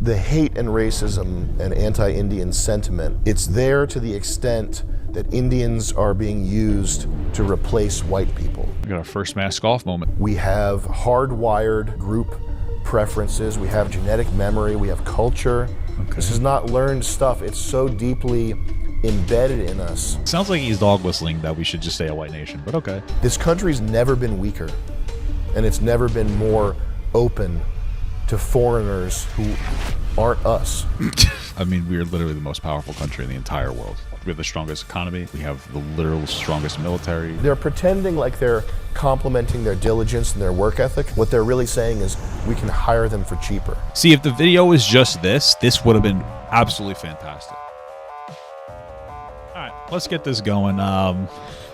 The hate and racism and anti-Indian sentiment, it's there to the extent that Indians are being used to replace white people. We got our first mask off moment. We have hardwired group preferences, we have genetic memory, we have culture. Okay. This is not learned stuff, it's so deeply embedded in us. Sounds like he's dog whistling that we should just stay a white nation, but okay. This country's never been weaker, and it's never been more open to foreigners who aren't us. I mean, we are literally the most powerful country in the entire world. We have the strongest economy. We have the literal strongest military. They're pretending like they're complimenting their diligence and their work ethic. What they're really saying is we can hire them for cheaper. See, if the video was just this would have been absolutely fantastic. All right, let's get this going.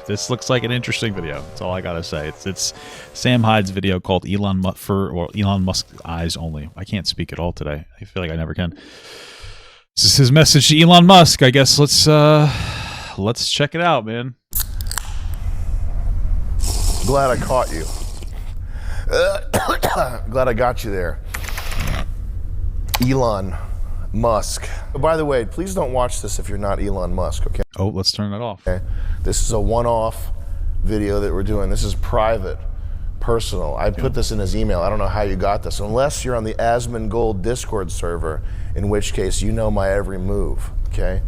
This looks like an interesting video. That's all I gotta say. It's Sam Hyde's video called Elon Musk Eyes Only. I can't speak at all today. I feel like I never can. This is his message to Elon Musk. I guess let's check it out, man. Glad I caught you. Glad I got you there. Elon Musk. By the way, please don't watch this if you're not Elon Musk, okay? Oh, let's turn that off. Okay. This is a one-off video that we're doing. This is private, personal. I put this in his email. I don't know how you got this, unless you're on the Asmongold Discord server, in which case you know my every move, okay?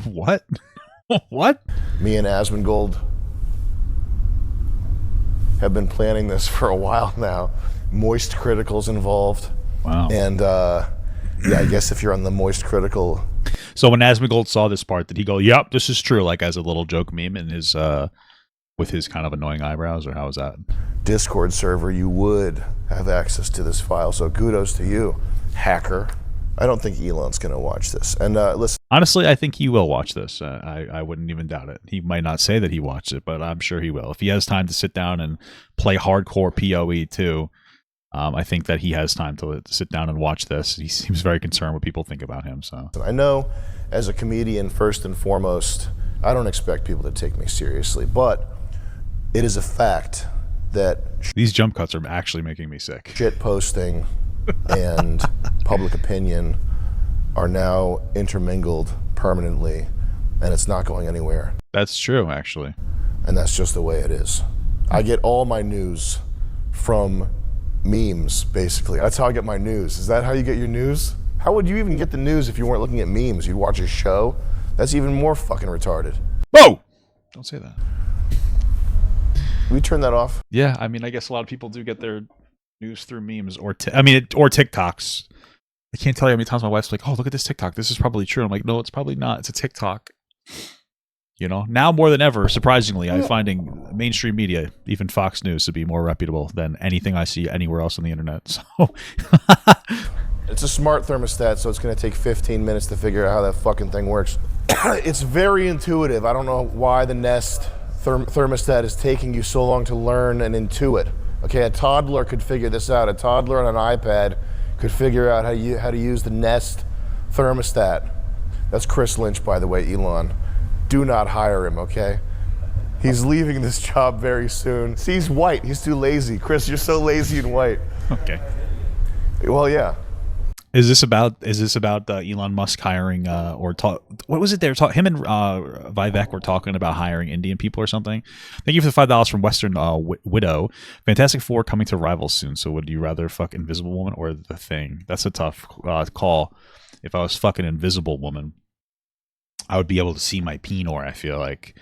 What? What? Me and Asmongold have been planning this for a while now. Moist Critical's involved. Wow. And yeah, I guess if you're on the Moist Critical. So when Asmongold saw this part, did he go, "Yep, this is true," like as a little joke meme in his with his kind of annoying eyebrows, or how was that? Discord server, you would have access to this file. So kudos to you, hacker. I don't think Elon's going to watch this. And listen. Honestly, I think he will watch this. I wouldn't even doubt it. He might not say that he watched it, but I'm sure he will. If he has time to sit down and play hardcore PoE too, I think that he has time to sit down and watch this. He seems very concerned what people think about him. So I know, as a comedian, first and foremost, I don't expect people to take me seriously, but it is a fact that these jump cuts are actually making me sick. Shit posting and public opinion are now intermingled permanently, and it's not going anywhere. That's true, actually. And that's just the way it is. I get all my news from memes, basically. That's how I get my news. Is that how you get your news? How would you even get the news if you weren't looking at memes? You'd watch a show? That's even more fucking retarded. Whoa! Don't say that. Will you turn that off? Yeah, I mean, I guess a lot of people do get their news through memes or TikToks. I can't tell you how many times my wife's like, "Oh, look at this TikTok. This is probably true." I'm like, "No, it's probably not. It's a TikTok." You know, now more than ever, surprisingly, I'm finding mainstream media, even Fox News, to be more reputable than anything I see anywhere else on the internet. So, it's a smart thermostat, so it's going to take 15 minutes to figure out how that fucking thing works. It's very intuitive. I don't know why the Nest thermostat is taking you so long to learn and intuit. Okay, a toddler could figure this out. A toddler on an iPad could figure out how to use the Nest thermostat. That's Chris Lynch, by the way, Elon. Do not hire him, okay? He's leaving this job very soon. See, he's white. He's too lazy. Chris, you're so lazy and white. Okay. Well, yeah. Is this about Elon Musk hiring what was it there? Him and Vivek were talking about hiring Indian people or something. Thank you for the $5 from Western Widow. Fantastic Four coming to Rivals soon. So would you rather fuck Invisible Woman or The Thing? That's a tough call. If I was fucking Invisible Woman, I would be able to see my penor, I feel like,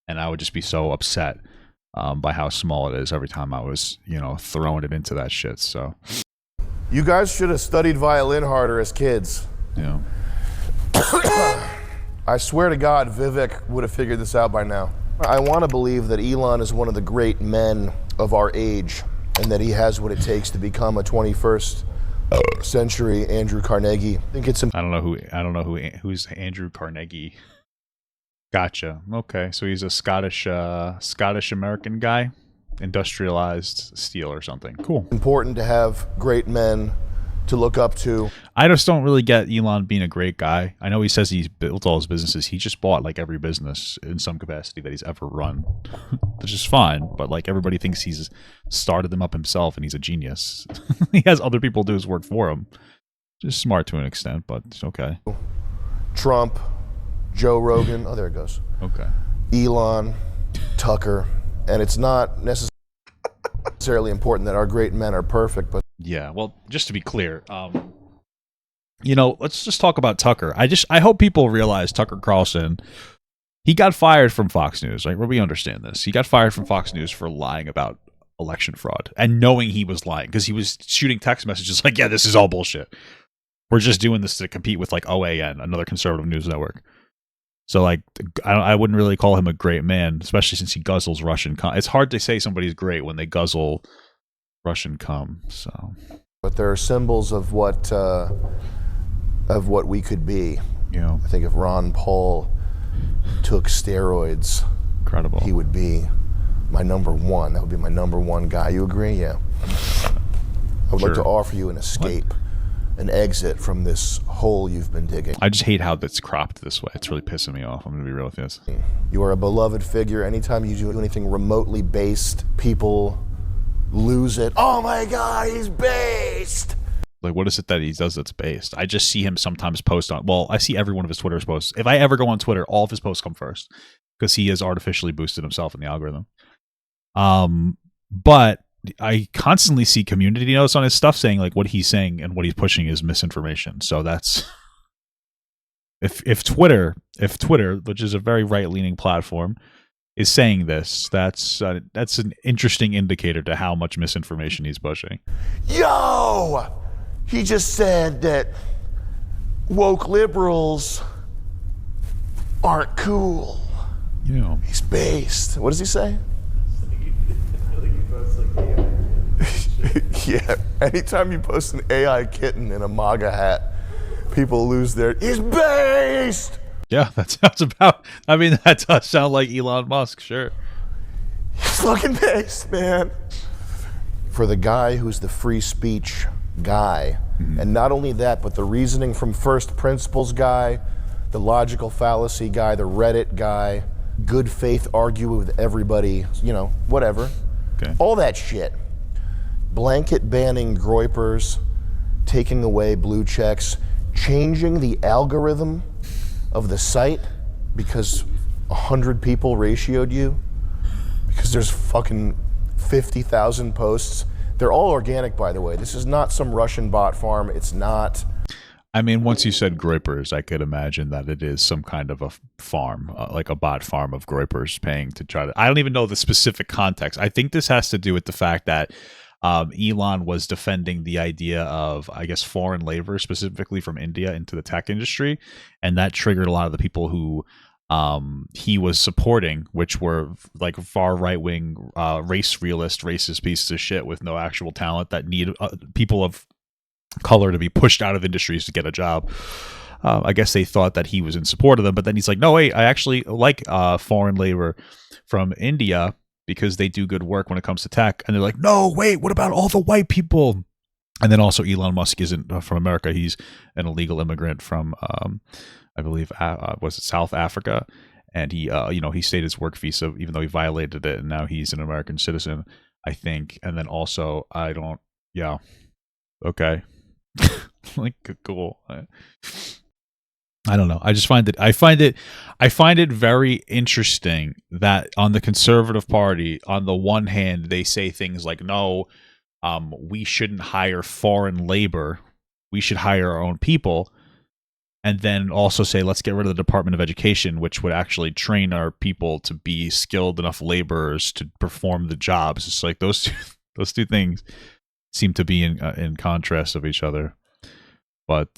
and I would just be so upset by how small it is every time I was, throwing it into that shit. So you guys should have studied violin harder as kids. Yeah. I swear to God, Vivek would have figured this out by now. I want to believe that Elon is one of the great men of our age, and that he has what it takes to become a 21st century Andrew Carnegie. I think it's. I don't know who's Andrew Carnegie. Gotcha. Okay, so he's a Scottish American guy, industrialized steel or something. Cool. Important to have great men to look up to. I just don't really get Elon being a great guy. I know he says he's built all his businesses. He just bought like every business in some capacity that he's ever run, which is fine. But like everybody thinks he's started them up himself and he's a genius. He has other people do his work for him. Just smart to an extent, but it's okay. Trump, Joe Rogan. Oh, there it goes. Okay. Elon, Tucker, and it's not necessarily important that our great men are perfect, but Yeah, well, just to be clear, let's just talk about Tucker. I hope people realize Tucker Carlson, he got fired from Fox News, right? Where we understand this. He got fired from Fox News for lying about election fraud and knowing he was lying because he was shooting text messages like, yeah, this is all bullshit. We're just doing this to compete with like OAN, another conservative news network. So like, I wouldn't really call him a great man, especially since he guzzles Russian cum. It's hard to say somebody's great when they guzzle Russian cum. So, but there are symbols of what we could be. Yeah. I think if Ron Paul took steroids, incredible, he would be my number one. That would be my number one guy. You agree? Yeah. I would like to offer you an escape. An exit from this hole you've been digging. I just hate how that's cropped this way. It's really pissing me off. I'm going to be real with this. You are a beloved figure. Anytime you do anything remotely based, people lose it. Oh my God, he's based. Like, what is it that he does that's based? I just see him sometimes post on. Well, I see every one of his Twitter posts. If I ever go on Twitter, all of his posts come first because he has artificially boosted himself in the algorithm. But I constantly see community notes on his stuff saying like what he's saying and what he's pushing is misinformation. So that's if Twitter, which is a very right-leaning platform, is saying this, that's an interesting indicator to how much misinformation he's pushing. Yo, he just said that woke liberals aren't cool. You know, he's based. What does he say? Yeah, anytime you post an AI kitten in a MAGA hat, people lose their, he's based! Yeah, that sounds about, I mean, that does sound like Elon Musk, sure. He's fucking based, man. For the guy who's the free speech guy, and not only that, but the reasoning from first principles guy, the logical fallacy guy, the Reddit guy, good faith argue with everybody, whatever. Okay. All that shit. Blanket banning groypers, taking away blue checks, changing the algorithm of the site because 100 people ratioed you, because there's fucking 50,000 posts. They're all organic, by the way. This is not some Russian bot farm. It's not. I mean, once you said groypers, I could imagine that it is some kind of a farm, like a bot farm of groypers paying to try to. I don't even know the specific context. I think this has to do with the fact that Elon was defending the idea of, I guess, foreign labor, specifically from India, into the tech industry, and that triggered a lot of the people who he was supporting, which were like far right-wing, racist pieces of shit with no actual talent that need people of color to be pushed out of industries to get a job. I guess they thought that he was in support of them, but then he's like, no, wait, I actually like foreign labor from India because they do good work when it comes to tech. And they're like, no, wait, what about all the white people? And then also Elon Musk isn't from America. He's an illegal immigrant from, I believe, was it South Africa? And he, he stayed his work visa, even though he violated it. And now he's an American citizen, I think. And then also, okay. Like, cool. I don't know. I just find it very interesting that on the Conservative Party, on the one hand, they say things like, no, we shouldn't hire foreign labor. We should hire our own people. And then also say, let's get rid of the Department of Education, which would actually train our people to be skilled enough laborers to perform the jobs. It's like those two things seem to be in contrast of each other. But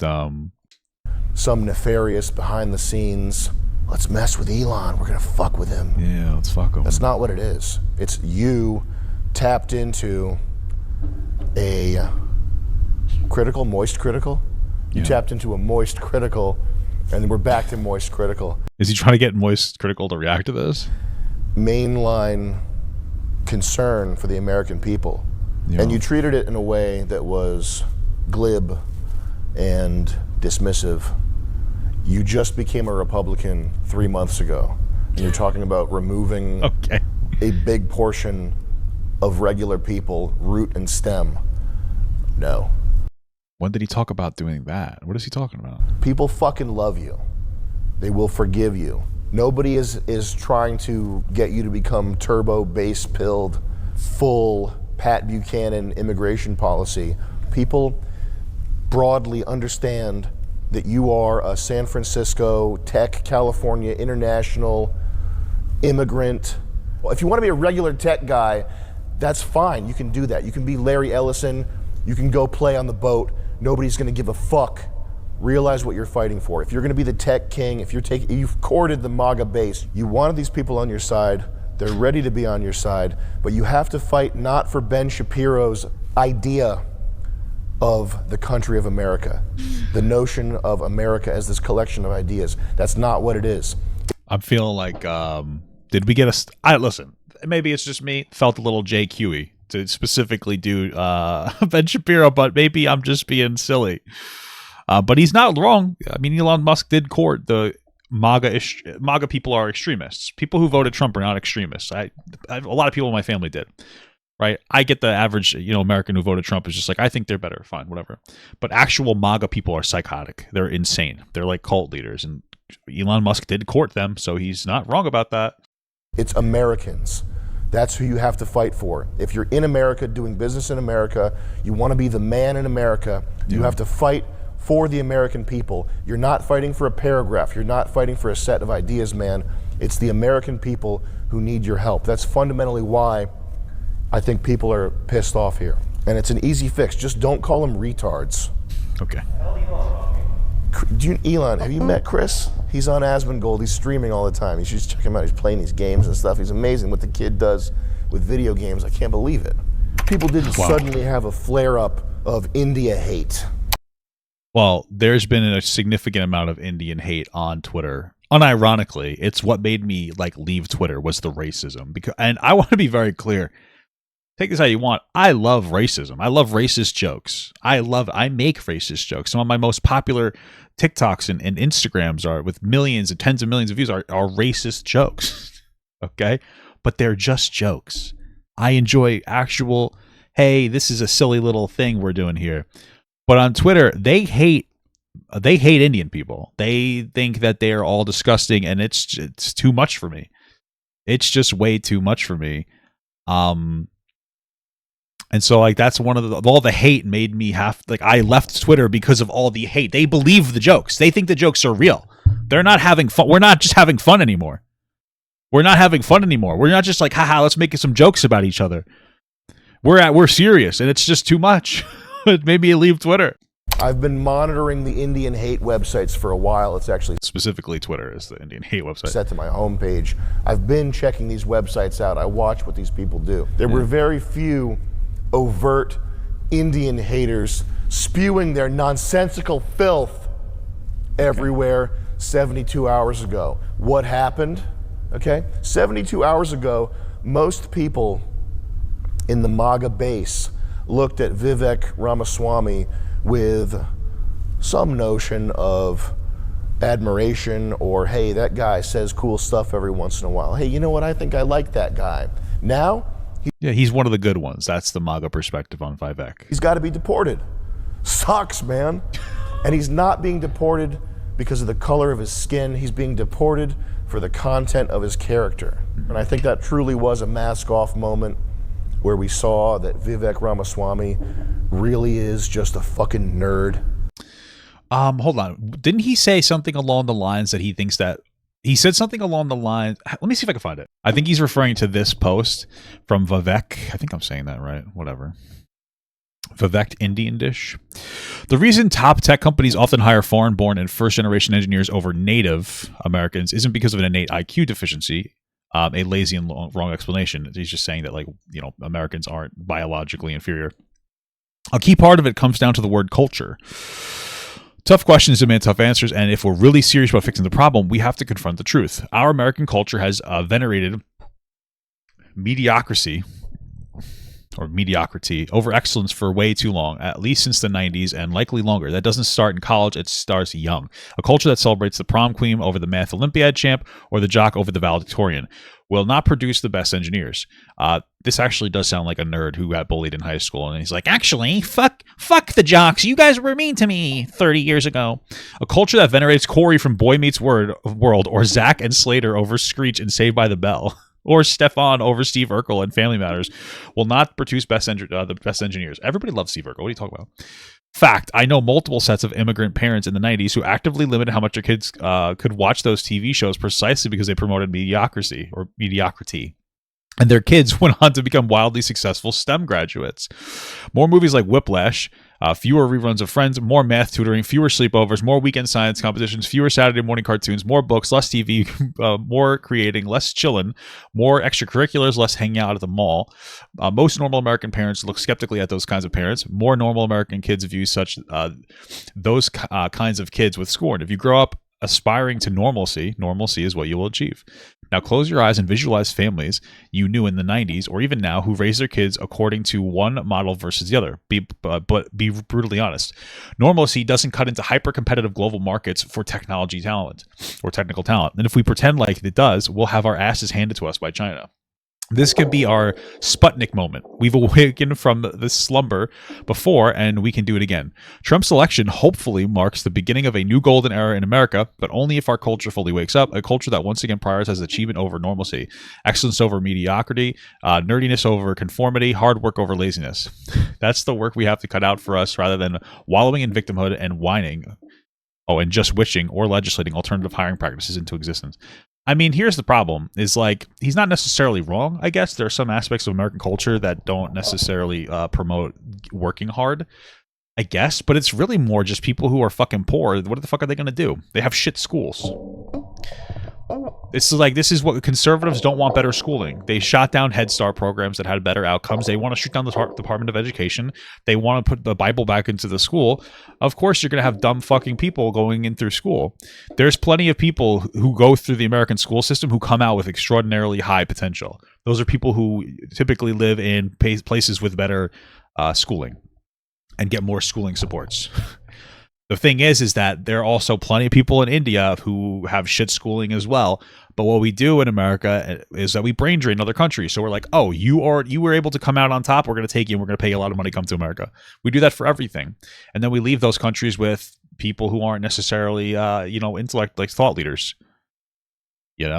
some nefarious behind the scenes, let's mess with Elon, we're gonna fuck with him. Yeah, let's fuck him. That's not what it is. It's you tapped into a moist critical. You tapped into a moist critical, and then we're back to moist critical. Is he trying to get moist critical to react to this? Mainline concern for the American people. Yeah. And you treated it in a way that was glib and dismissive. You just became a Republican 3 months ago, and you're talking about removing a big portion of regular people, root and stem. No. When did he talk about doing that? What is he talking about? People fucking love you. They will forgive you. Nobody is trying to get you to become turbo base pilled, full Pat Buchanan immigration policy. People broadly understand that you are a San Francisco, tech, California, international immigrant. Well, if you want to be a regular tech guy, that's fine. You can do that. You can be Larry Ellison. You can go play on the boat. Nobody's going to give a fuck. Realize what you're fighting for. If you're going to be the tech king, if you've courted the MAGA base, you wanted these people on your side. They're ready to be on your side, but you have to fight not for Ben Shapiro's idea of the country of America, the notion of America as this collection of ideas. That's not what it is. I'm feeling like, did we get listen, maybe it's just me, felt a little JQy to specifically do Ben Shapiro, but maybe I'm just being silly. But he's not wrong. I mean, Elon Musk did court the MAGA people are extremists. People who voted Trump are not extremists. A lot of people in my family did. Right, I get the average, American who voted Trump is just like, I think they're better, fine, whatever. But actual MAGA people are psychotic. They're insane. They're like cult leaders, and Elon Musk did court them, so he's not wrong about that. It's Americans. That's who you have to fight for. If you're in America, doing business in America, you want to be the man in America, you have to fight for the American people. You're not fighting for a paragraph. You're not fighting for a set of ideas, man. It's the American people who need your help. That's fundamentally why I think people are pissed off here. And it's an easy fix. Just don't call them retards. Okay. Elon, have you met Chris? He's on Asmongold. He's streaming all the time. You should just check him out. He's playing these games and stuff. He's amazing what the kid does with video games. I can't believe it. People didn't suddenly have a flare-up of India hate. Well, there's been a significant amount of Indian hate on Twitter. Unironically, it's what made me leave Twitter was the racism. And I want to be very clear. Take this how you want. I love racism. I love racist jokes. I make racist jokes. Some of my most popular TikToks and Instagrams are with millions and tens of millions of views are racist jokes. Okay? But they're just jokes. I enjoy actual, hey, this is a silly little thing we're doing here. But on Twitter, they hate Indian people. They think that they're all disgusting, and it's too much for me. It's just way too much for me. And so that's one of all the hate made me I left Twitter because of all the hate. They believe the jokes. They think the jokes are real. They're not having fun. We're not just having fun anymore. We're not having fun anymore. We're not just haha, let's make some jokes about each other. We're serious, and it's just too much. It made me leave Twitter. I've been monitoring the Indian hate websites for a while. It's actually specifically Twitter is the Indian hate website. Set to my homepage. I've been checking these websites out. I watch what these people do. There were very few overt Indian haters spewing their nonsensical filth everywhere 72 hours ago. What happened? 72 hours ago, most people in the MAGA base looked at Vivek Ramaswamy with some notion of admiration or, hey, that guy says cool stuff every once in a while. Hey, you know what? I think I like that guy. Now, he's one of the good ones. That's the MAGA perspective on Vivek. He's got to be deported. Sucks, man. And he's not being deported because of the color of his skin. He's being deported for the content of his character. And I think that truly was a mask-off moment where we saw that Vivek Ramaswamy really is just a fucking nerd. Hold on. Didn't he say something along the lines that he thinks that he said something along the lines? Let me see if I can find it. I think he's referring to this post from Vivek. I think I'm saying that right. Whatever. Vivek Indian Dish. The reason top tech companies often hire foreign-born and first-generation engineers over native Americans isn't because of an innate IQ deficiency. A lazy and wrong explanation. He's just saying that Americans aren't biologically inferior. A key part of it comes down to the word culture. Tough questions demand tough answers, and if we're really serious about fixing the problem, we have to confront the truth. Our American culture has venerated mediocrity or mediocrity over excellence for way too long, at least since the 90s and likely longer. That doesn't start in college, it starts young. A culture that celebrates the prom queen over the math Olympiad champ or the jock over the valedictorian will not produce the best engineers. This actually does sound like a nerd who got bullied in high school, and he's like, actually, fuck the jocks. You guys were mean to me 30 years ago. A culture that venerates Corey from Boy Meets World or Zach and Slater over Screech and Saved by the Bell, or Stefan over Steve Urkel and Family Matters will not produce the best engineers. Everybody loves Steve Urkel. What are you talking about? Fact, I know multiple sets of immigrant parents in the 90s who actively limited how much their kids could watch those TV shows precisely because they promoted mediocrity. And their kids went on to become wildly successful STEM graduates. More movies like Whiplash, fewer reruns of Friends, more math tutoring, fewer sleepovers, more weekend science competitions, fewer Saturday morning cartoons, more books, less TV, more creating, less chillin', more extracurriculars, less hanging out at the mall. Most normal American parents look skeptically at those kinds of parents. More normal American kids view those kinds of kids with scorn. If you grow up aspiring to normalcy is what you will achieve. Now close your eyes and visualize families you knew in the 90s or even now who raise their kids according to one model versus the other. But be brutally honest. Normalcy doesn't cut into hyper-competitive global markets for technology talent or technical talent. And if we pretend like it does, we'll have our asses handed to us by China. This could be our Sputnik moment. We've awakened from this slumber before, and we can do it again. Trump's election hopefully marks the beginning of a new golden era in America, but only if our culture fully wakes up, a culture that once again prioritizes achievement over normalcy, excellence over mediocrity, nerdiness over conformity, hard work over laziness. That's the work we have to cut out for us rather than wallowing in victimhood and whining. Oh, and just wishing or legislating alternative hiring practices into existence. I mean, here's the problem, is like, he's not necessarily wrong, I guess. There are some aspects of American culture that don't necessarily promote working hard, I guess. But it's really more just people who are fucking poor. What the fuck are they going to do? They have shit schools. It's like, this is what conservatives don't want: better schooling. They shot down Head Start programs that had better outcomes. They want to shoot down the Department of Education. They want to put the Bible back into the school. Of course, you're going to have dumb fucking people going in through school. There's plenty of people who go through the American school system who come out with extraordinarily high potential. Those are people who typically live in places with better schooling and get more schooling supports. The thing is that there are also plenty of people in India who have shit schooling as well. But what we do in America is that we brain drain other countries. So we're like, oh, you were able to come out on top. We're going to take you and we're going to pay you a lot of money to come to America. We do that for everything. And then we leave those countries with people who aren't necessarily, intellect, like thought leaders.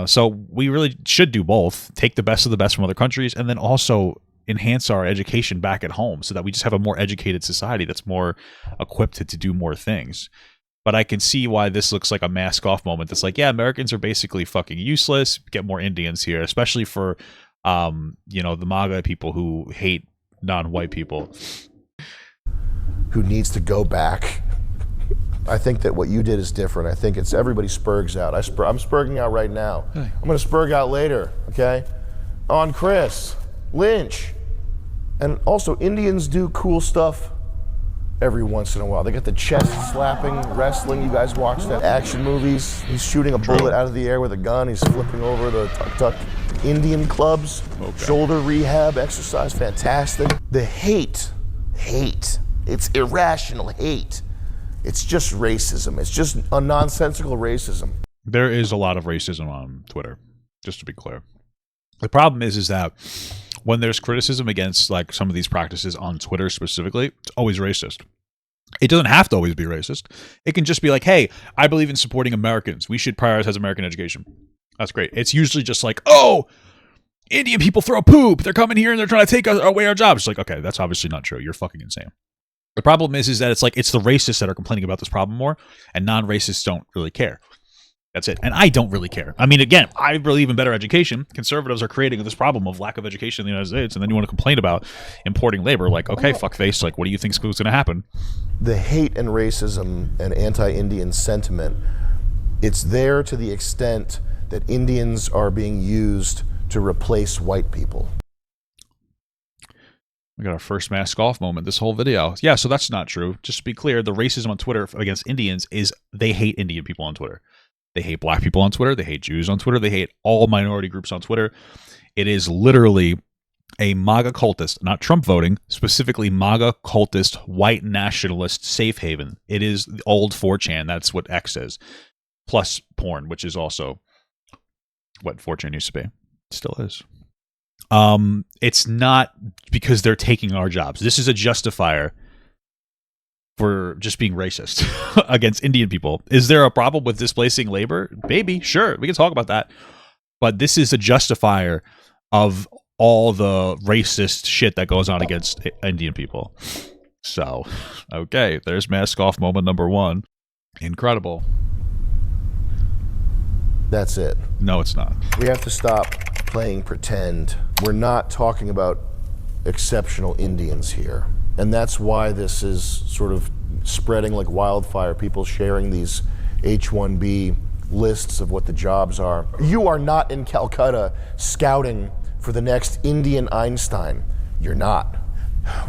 So we really should do both. Take the best of the best from other countries and then also enhance our education back at home so that we just have a more educated society that's more equipped to do more things. But I can see why this looks like a mask off moment. It's like, yeah, Americans are basically fucking useless. Get more Indians here, especially for, the MAGA people who hate non-white people. Who needs to go back. I think that what you did is different. I think it's everybody spurgs out. I'm spurging out right now. I'm going to spurg out later, okay? On Chris Lynch. And also, Indians do cool stuff every once in a while. They got the chest slapping wrestling. You guys watch that action movies. He's shooting a bullet out of the air with a gun. He's flipping over the tuk-tuk. Indian clubs, shoulder rehab exercise, fantastic. The hate. It's irrational hate. It's just racism. It's just a nonsensical racism. There is a lot of racism on Twitter, just to be clear. The problem is that when there's criticism against like some of these practices on Twitter specifically, it's always racist. It doesn't have to always be racist. It can just be like, hey, I believe in supporting Americans. We should prioritize American education. That's great. It's usually just like, oh, Indian people throw poop. They're coming here and they're trying to take away our jobs. It's like, okay, that's obviously not true. You're fucking insane. The problem is that it's like, it's the racists that are complaining about this problem more, and non-racists don't really care. That's it. And I don't really care. I mean, again, I believe in better education. Conservatives are creating this problem of lack of education in the United States, and then you want to complain about importing labor. Like, okay, fuckface, like, what do you think is going to happen? The hate and racism and anti-Indian sentiment, it's there to the extent that Indians are being used to replace white people. We got our first mask off moment this whole video. Yeah, so that's not true. Just to be clear, the racism on Twitter against Indians is they hate Indian people on Twitter. They hate black people on Twitter. They hate Jews on Twitter. They hate all minority groups on Twitter. It is literally a MAGA cultist, not Trump voting, specifically MAGA cultist, white nationalist safe haven. It is the old 4chan. That's what X is. Plus porn, which is also what 4chan used to be. It still is. It's not because they're taking our jobs. This is a justifier for just being racist against Indian people. Is there a problem with displacing labor? Maybe, sure. We can talk about that. But this is a justifier of all the racist shit that goes on against Indian people. So, okay, there's mask off moment number 1. Incredible. That's it. No, it's not. We have to stop playing pretend. We're not talking about exceptional Indians here. And that's why this is sort of spreading like wildfire, people sharing these H-1B lists of what the jobs are. You are not in Calcutta scouting for the next Indian Einstein. You're not.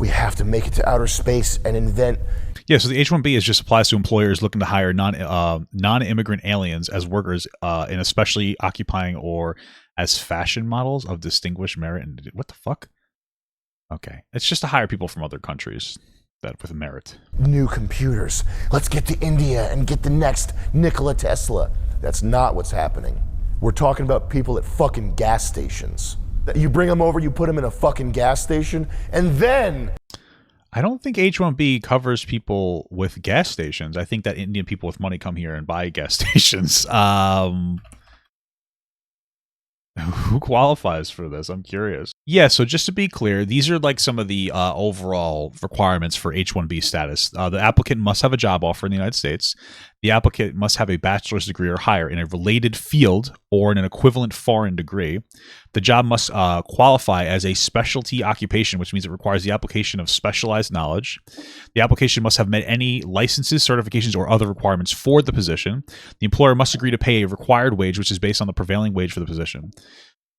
We have to make it to outer space and invent. Yeah, so the H-1B is just applies to employers looking to hire non-immigrant aliens as workers in especially occupying or as fashion models of distinguished merit. And what the fuck? Okay, it's just to hire people from other countries that with merit. New computers. Let's get to India and get the next Nikola Tesla. That's not what's happening. We're talking about people at fucking gas stations. You bring them over, you put them in a fucking gas station, and then... I don't think H-1B covers people with gas stations. I think that Indian people with money come here and buy gas stations. Who qualifies for this? I'm curious. Yeah, so just to be clear, these are like some of the overall requirements for H-1B status. The applicant must have a job offer in the United States. The applicant must have a bachelor's degree or higher in a related field or in an equivalent foreign degree. The job must qualify as a specialty occupation, which means it requires the application of specialized knowledge. The application must have met any licenses, certifications, or other requirements for the position. The employer must agree to pay a required wage, which is based on the prevailing wage for the position.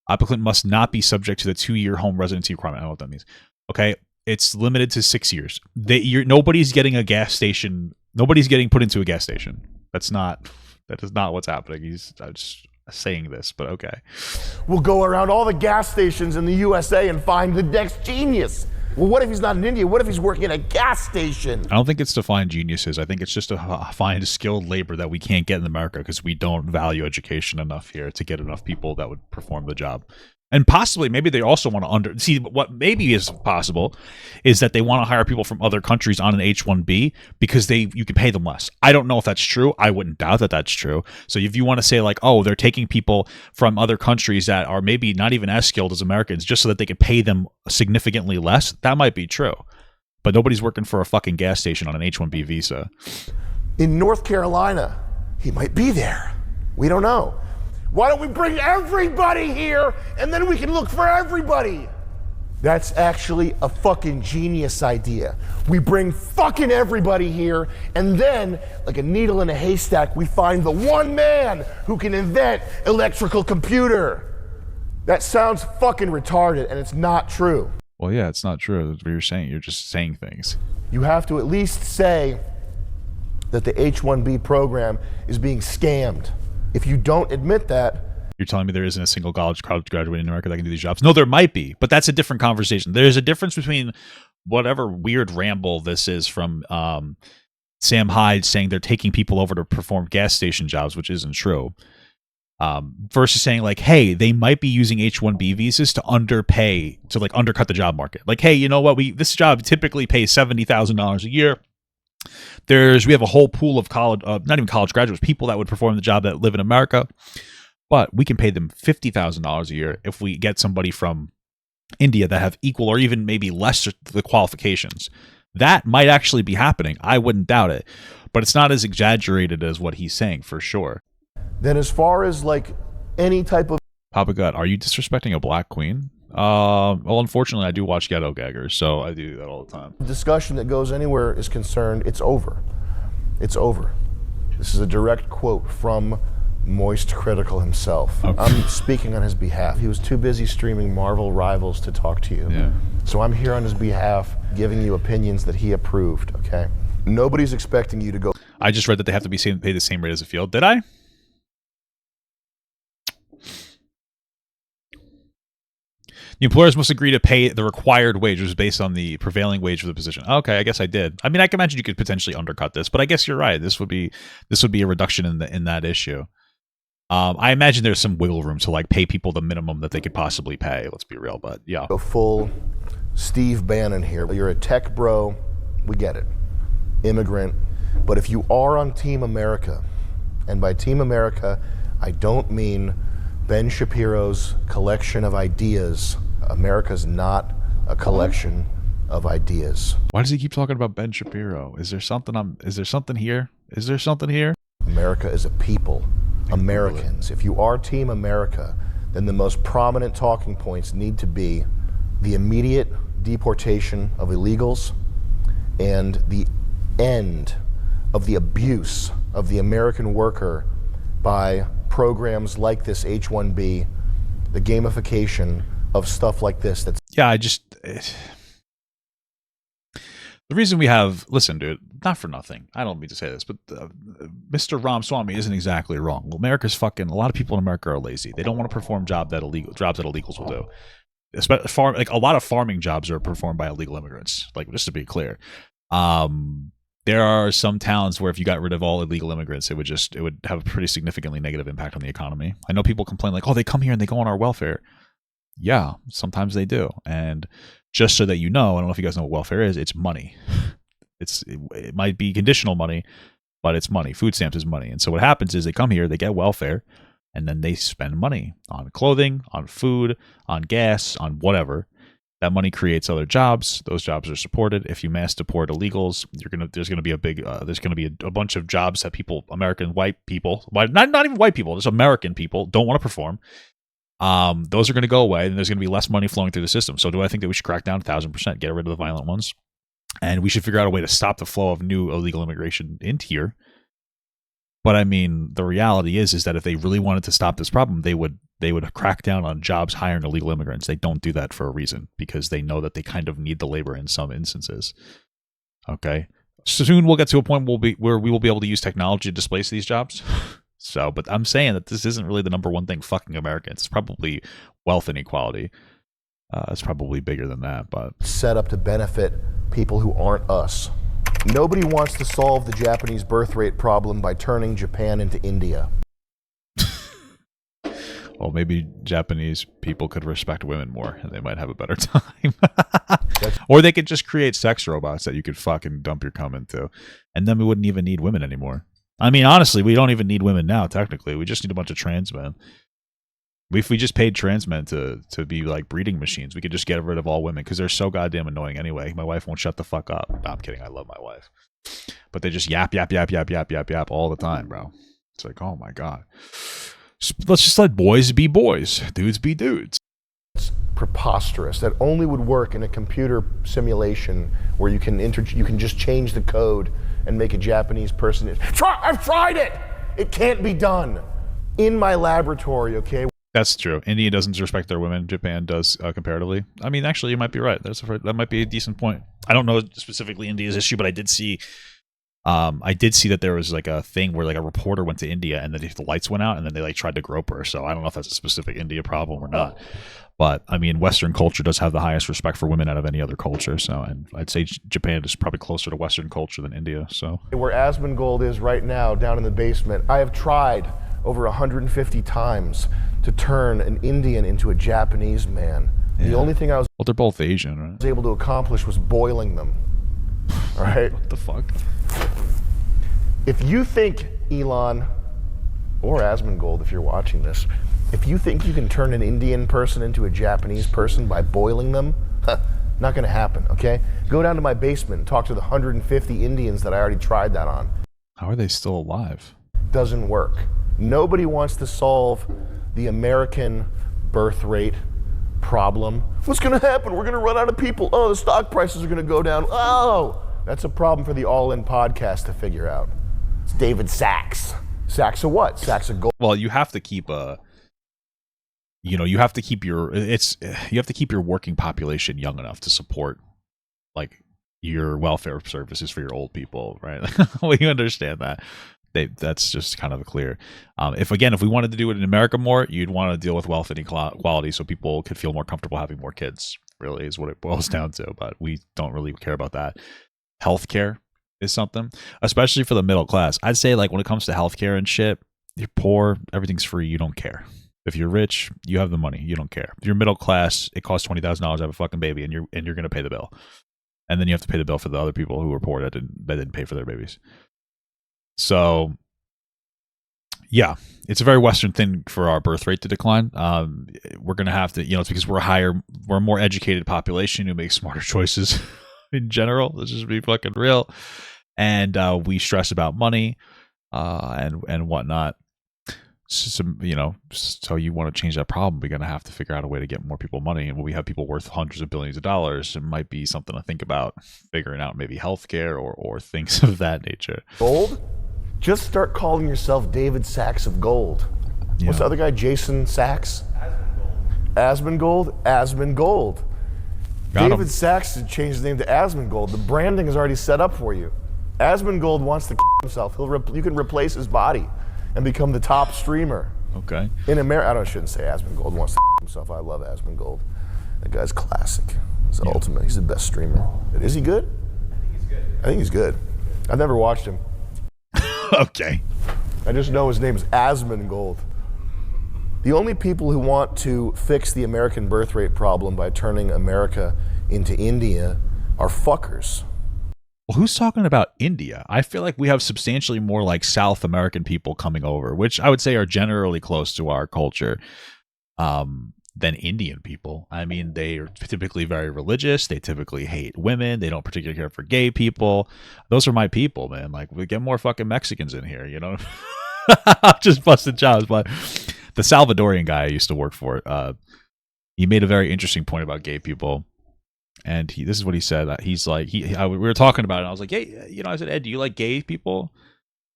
Applicant must not be subject to the 2-year home residency requirement. I don't know what that means. Okay, it's limited to 6 years. Nobody's getting a gas station. Nobody's getting put into a gas station. That is not what's happening. He's just saying this, but okay. We'll go around all the gas stations in the USA and find the next genius. Well, what if he's not in India? What if he's working at a gas station? I don't think it's to find geniuses. I think it's just to find skilled labor that we can't get in America because we don't value education enough here to get enough people that would perform the job. And possibly, maybe they also want to see what maybe is possible is that they want to hire people from other countries on an H-1B because you can pay them less. I don't know if that's true. I wouldn't doubt that that's true. So if you want to say like, oh, they're taking people from other countries that are maybe not even as skilled as Americans just so that they can pay them significantly less, that might be true. But nobody's working for a fucking gas station on an H-1B visa. In North Carolina, he might be there. We don't know. Why don't we bring everybody here and then we can look for everybody? That's actually a fucking genius idea. We bring fucking everybody here and then, like a needle in a haystack, we find the one man who can invent electrical computer. That sounds fucking retarded and it's not true. Well, yeah, it's not true. That's what you're saying. You're just saying things. You have to at least say that the H-1B program is being scammed. If you don't admit that... You're telling me there isn't a single college graduate in America that can do these jobs? No, there might be, but that's a different conversation. There's a difference between whatever weird ramble this is from Sam Hyde saying they're taking people over to perform gas station jobs, which isn't true, versus saying like, hey, they might be using H-1B visas to underpay, to like undercut the job market. Like, hey, you know what? This job typically pays $70,000 a year. We have a whole pool of college, not even college graduates, people that would perform the job that live in America, but we can pay them $50,000 a year if we get somebody from India that have equal or even maybe less the qualifications. That might actually be happening. I wouldn't doubt it, but it's not as exaggerated as what he's saying for sure. Then as far as like any type of... Papa God, are you disrespecting a black queen? Well, unfortunately, I do watch Ghetto Gaggers, so I do that all the time. Discussion that goes anywhere is concerned, it's over. It's over. This is a direct quote from Moist Critical himself. Okay. I'm speaking on his behalf. He was too busy streaming Marvel Rivals to talk to you. Yeah. So I'm here on his behalf, giving you opinions that he approved, okay? Nobody's expecting you to go... I just read that they have to be paid the same rate as a field. Did I? The employers must agree to pay the required wage, which is based on the prevailing wage for the position. Okay, I guess I did. I mean, I can imagine you could potentially undercut this, but I guess you're right. This would be a reduction in that issue. I imagine there's some wiggle room to like pay people the minimum that they could possibly pay. Let's be real, but yeah. Go full Steve Bannon here. You're a tech bro. We get it. Immigrant. But if you are on Team America, and by Team America, I don't mean Ben Shapiro's collection of ideas. America's not a collection of ideas. Why does he keep talking about Ben Shapiro? Is there something here? Is there something here? America is a people. Americans. If you are Team America, then the most prominent talking points need to be the immediate deportation of illegals and the end of the abuse of the American worker by programs like this H-1B, the gamification of stuff like this. The reason we have, listen, dude, not for nothing. I don't mean to say this, but Mr. Ramaswamy isn't exactly wrong. Well, a lot of people in America are lazy. They don't want to perform jobs that illegals will do. Like a lot of farming jobs are performed by illegal immigrants. Like, just to be clear, there are some towns where if you got rid of all illegal immigrants, it would have a pretty significantly negative impact on the economy. I know people complain like, oh, they come here and they go on our welfare. Yeah, sometimes they do. And just so that you know, I don't know if you guys know what welfare is. It's money. It might be conditional money, but it's money. Food stamps is money. And so what happens is they come here, they get welfare, and then they spend money on clothing, on food, on gas, on whatever. That money creates other jobs. Those jobs are supported. If you mass deport illegals, there's going to be a bunch of jobs that American white people, not even white people, just American people don't want to perform. Those are going to go away, and there's going to be less money flowing through the system. So do I think that we should crack down 1,000%, get rid of the violent ones? And we should figure out a way to stop the flow of new illegal immigration into here. But I mean, the reality is that if they really wanted to stop this problem, they would crack down on jobs hiring illegal immigrants. They don't do that for a reason, because they know that they kind of need the labor in some instances. Okay. Soon we'll get to a point where we will be able to use technology to displace these jobs. So, but I'm saying that this isn't really the number one thing fucking Americans. It's probably wealth inequality. It's probably bigger than that, but set up to benefit people who aren't us. Nobody wants to solve the Japanese birth rate problem by turning Japan into India. Well, maybe Japanese people could respect women more and they might have a better time. Or they could just create sex robots that you could fucking dump your cum into, and then we wouldn't even need women anymore. I mean, honestly, we don't even need women now, technically. We just need a bunch of trans men. If we just paid trans men to be like breeding machines, we could just get rid of all women because they're so goddamn annoying anyway. My wife won't shut the fuck up. No, I'm kidding. I love my wife. But they just yap all the time, bro. It's like, oh my God. Let's just let boys be boys, dudes be dudes. It's preposterous. That only would work in a computer simulation where you can just change the code and make a Japanese person. I've tried it. It can't be done in my laboratory. Okay. That's true. India doesn't respect their women. Japan does comparatively. I mean, actually, you might be right. That might be a decent point. I don't know specifically India's issue, but I did see that there was like a thing where like a reporter went to India and then the lights went out and then they like tried to grope her. So I don't know if that's a specific India problem or not. But I mean, Western culture does have the highest respect for women out of any other culture. So, and I'd say Japan is probably closer to Western culture than India. So where Asmongold is right now, down in the basement, I have tried over 150 times to turn an Indian into a Japanese man. Yeah. The only thing I was they're both Asian, right? Was able to accomplish was boiling them. All right. What the fuck? If you think, Elon, or Asmongold, if you're watching this, if you think you can turn an Indian person into a Japanese person by boiling them, not going to happen, okay? Go down to my basement and talk to the 150 Indians that I already tried that on. How are they still alive? Doesn't work. Nobody wants to solve the American birth rate problem. What's going to happen? We're going to run out of people. Oh, the stock prices are going to go down. Oh, that's a problem for the All In podcast to figure out. It's David Sachs. Sachs of what? Sachs of gold. Well, you have to keep you have to keep your working population young enough to support like your welfare services for your old people, right? Well, you understand that. That's just kind of clear. If we wanted to do it in America more, you'd want to deal with wealth inequality so people could feel more comfortable having more kids, really is what it boils down to. But we don't really care about that. Healthcare is something, especially for the middle class. I'd say like when it comes to healthcare and shit, you're poor, everything's free, you don't care. If you're rich, you have the money, you don't care. If you're middle class, it costs $20,000 to have a fucking baby, and you're gonna pay the bill. And then you have to pay the bill for the other people who were poor that didn't pay for their babies. So, yeah, it's a very Western thing for our birth rate to decline. We're going to have to, it's because we're a more educated population who makes smarter choices in general. Let's just be fucking real. And we stress about money and whatnot. So you want to change that problem, we're going to have to figure out a way to get more people money. And when we have people worth hundreds of billions of dollars, it might be something to think about figuring out, maybe healthcare or things of that nature. Gold? Just start calling yourself David Sachs of Gold. Yeah. What's the other guy? Jason Sachs? Asmongold? Asmongold. David Sachs should change his name to Asmongold. The branding is already set up for you. Asmongold wants to himself. You can replace his body and become the top streamer. Okay. In America, I shouldn't say Asmongold wants to himself. I love Asmongold. That guy's classic. He's the ultimate. He's the best streamer. Is he good? I think he's good. I've never watched him. Okay. I just know his name is Asmongold. The only people who want to fix the American birth rate problem by turning America into India are fuckers. Well, who's talking about India? I feel like we have substantially more like South American people coming over, which I would say are generally close to our culture, than Indian people. I mean, they are typically very religious. They typically hate women. They don't particularly care for gay people. Those are my people, man. Like, we get more fucking Mexicans in here, I'm just busting chops. But the Salvadorian guy I used to work for, he made a very interesting point about gay people. And this is what he said. He's like, we were talking about it. And I was like, hey, I said, Ed, do you like gay people?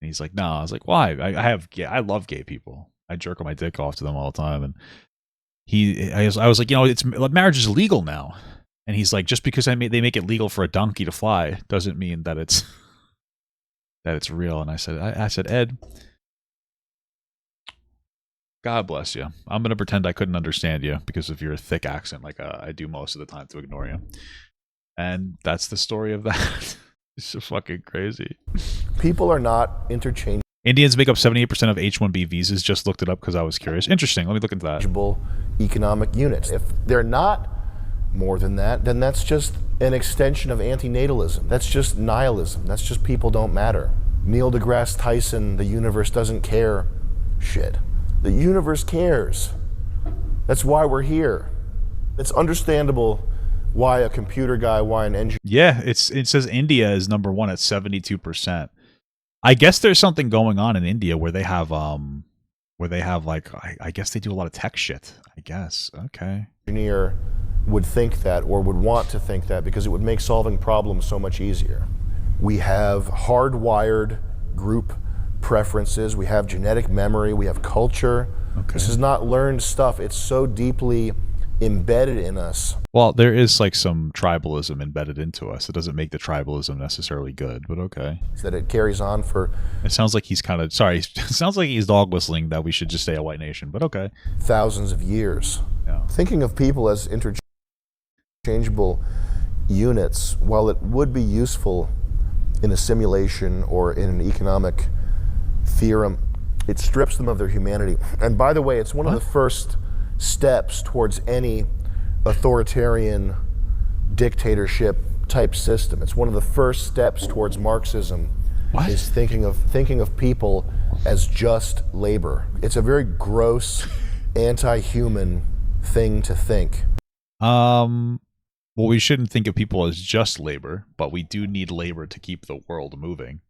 And he's like, no. I was like, why? I love gay people. I jerk my dick off to them all the time. And I was like, marriage is legal now. And he's like, just because they make it legal for a donkey to fly doesn't mean that it's real. And I said, Ed, God bless you. I'm going to pretend I couldn't understand you because of your thick accent, like I do most of the time to ignore you. And that's the story of that. It's so fucking crazy. People are not interchangeable. Indians make up 78% of H-1B visas. Just looked it up because I was curious. Interesting. Let me look into that. Economic units. If they're not more than that, then that's just an extension of antinatalism. That's just nihilism. That's just people don't matter. Neil deGrasse Tyson, the universe doesn't care. Shit. The universe cares. That's why we're here. It's understandable why a computer guy, why an engineer. Yeah, it says India is number one at 72%. I guess there's something going on in India where they have like, I guess they do a lot of tech shit. I guess. Okay. Engineer would think that or would want to think that because it would make solving problems so much easier. We have hardwired group preferences, we have genetic memory, we have culture. Okay. This is not learned stuff. It's so deeply embedded in us. Well, there is like some tribalism embedded into us. It doesn't make the tribalism necessarily good, but okay. That it carries on for... It sounds like he's kind of... Sorry, it sounds like he's dog whistling that we should just stay a white nation, but okay. Thousands of years. Yeah. Thinking of people as interchangeable units, while it would be useful in a simulation or in an economic theorem, it strips them of their humanity. And by the way, it's one of the first steps towards any authoritarian dictatorship type system. It's one of the first steps towards Marxism. What? Is thinking of people as just labor. It's a very gross, anti-human thing to think. Well, we shouldn't think of people as just labor, but we do need labor to keep the world moving.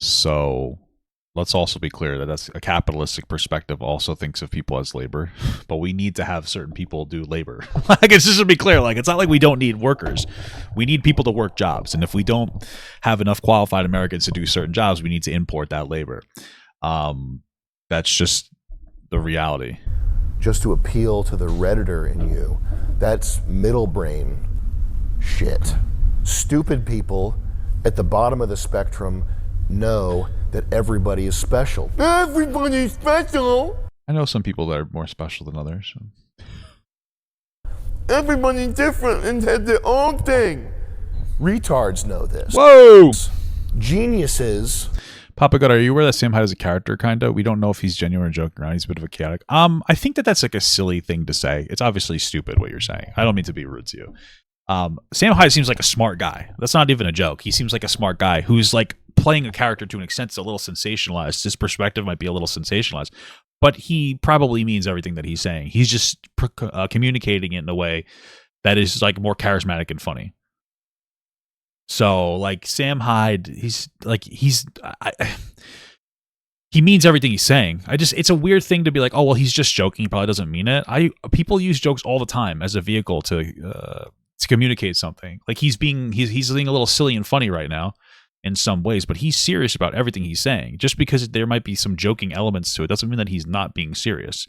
So let's also be clear that that's a capitalistic perspective also thinks of people as labor, but we need to have certain people do labor. Like, it's just to be clear, like, it's not like we don't need workers. We need people to work jobs. And if we don't have enough qualified Americans to do certain jobs, we need to import that labor. That's just the reality. Just to appeal to the Redditor in you. That's middle brain shit. Stupid people at the bottom of the spectrum know that everybody is special. Everybody's special. I know some people that are more special than others. Everybody's different and has their own thing. Retards know this. Whoa! Geniuses. Papa God, are you aware that Sam Hyde is a character, kind of? We don't know if he's genuine or joking around. He's a bit of a chaotic. I think that's like a silly thing to say. It's obviously stupid what you're saying. I don't mean to be rude to you. Sam Hyde seems like a smart guy. That's not even a joke. He seems like a smart guy who's like playing a character to an extent that's a little sensationalized. His perspective might be a little sensationalized, but he probably means everything that he's saying. He's just communicating it in a way that is like more charismatic and funny. So like Sam Hyde, he means everything he's saying. It's a weird thing to be like, oh well, he's just joking. He probably doesn't mean it. People use jokes all the time as a vehicle to communicate something. Like he's being a little silly and funny right now in some ways, but he's serious about everything he's saying. Just because there might be some joking elements to it doesn't mean that he's not being serious.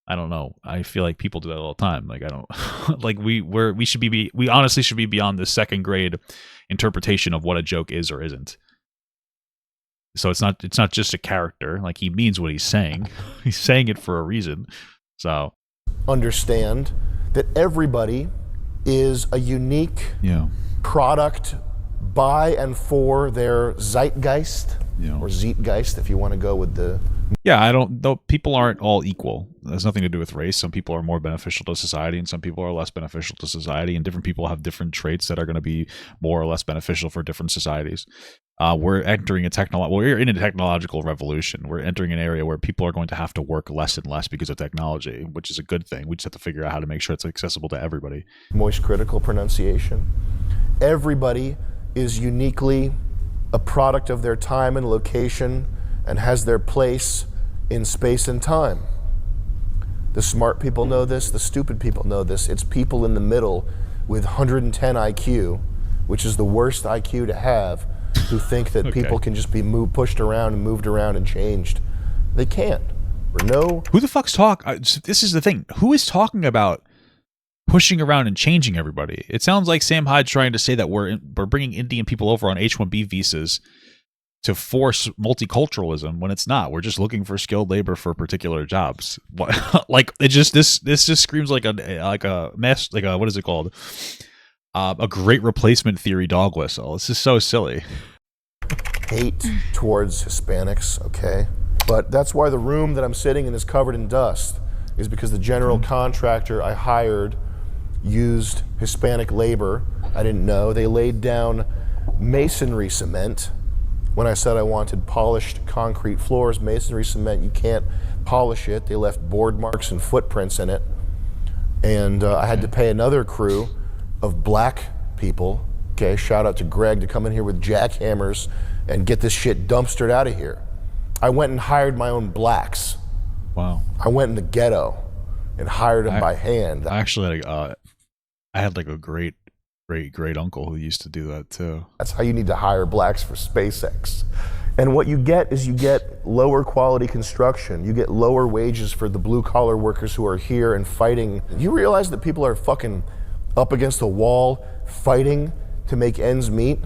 I don't know. I feel like people do that all the time. Like I don't like we honestly should be beyond the second grade interpretation of what a joke is or isn't. So it's not just a character. Like he means what he's saying. He's saying it for a reason. So understand that everybody is a unique product by and for their zeitgeist or zeitgeist, if you want to go with the. Yeah, people aren't all equal. It has nothing to do with race. Some people are more beneficial to society and some people are less beneficial to society, and different people have different traits that are going to be more or less beneficial for different societies. We're entering we're in a technological revolution. We're entering an area where people are going to have to work less and less because of technology, which is a good thing. We just have to figure out how to make sure it's accessible to everybody. Moist critical pronunciation. Everybody is uniquely a product of their time and location and has their place in space and time. The smart people know this, the stupid people know this. It's people in the middle with 110 IQ, which is the worst IQ to have, who think that people can just be pushed around and moved around and changed. They can't. Who the fuck's this is the thing. Who is talking about pushing around and changing everybody? It sounds like Sam Hyde's trying to say that we're bringing Indian people over on H-1B visas to force multiculturalism when it's not. We're just looking for skilled labor for particular jobs. Like it just this just screams like a mess. Like a, what is it called? A great replacement theory dog whistle. This is so silly. Hate towards Hispanics, okay? But that's why the room that I'm sitting in is covered in dust, is because the general contractor I hired used Hispanic labor. I didn't know. They laid down masonry cement. When I said I wanted polished concrete floors, masonry cement, you can't polish it. They left board marks and footprints in it. And I had to pay another crew of black people, okay, shout out to Greg, to come in here with jackhammers and get this shit dumpstered out of here. I went and hired my own blacks. Wow. I went in the ghetto and hired them by hand. I actually I had like a great uncle who used to do that too. That's how you need to hire blacks for SpaceX. And what you get is you get lower quality construction. You get lower wages for the blue collar workers who are here and fighting. You realize that people are fucking up against the wall fighting to make ends meet?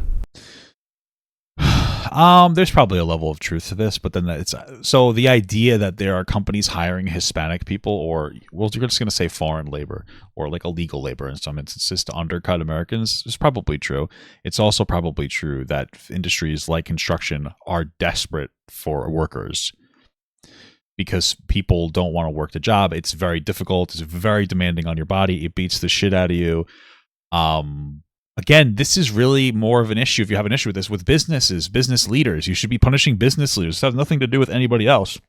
There's probably a level of truth to this, but then so the idea that there are companies hiring Hispanic people, or we're just going to say foreign labor or like illegal labor in some instances to undercut Americans is probably true. It's also probably true that industries like construction are desperate for workers because people don't want to work the job. It's very difficult. It's very demanding on your body. It beats the shit out of you. Again, this is really more of an issue, if you have an issue with this, with business leaders. You should be punishing business leaders. It has nothing to do with anybody else.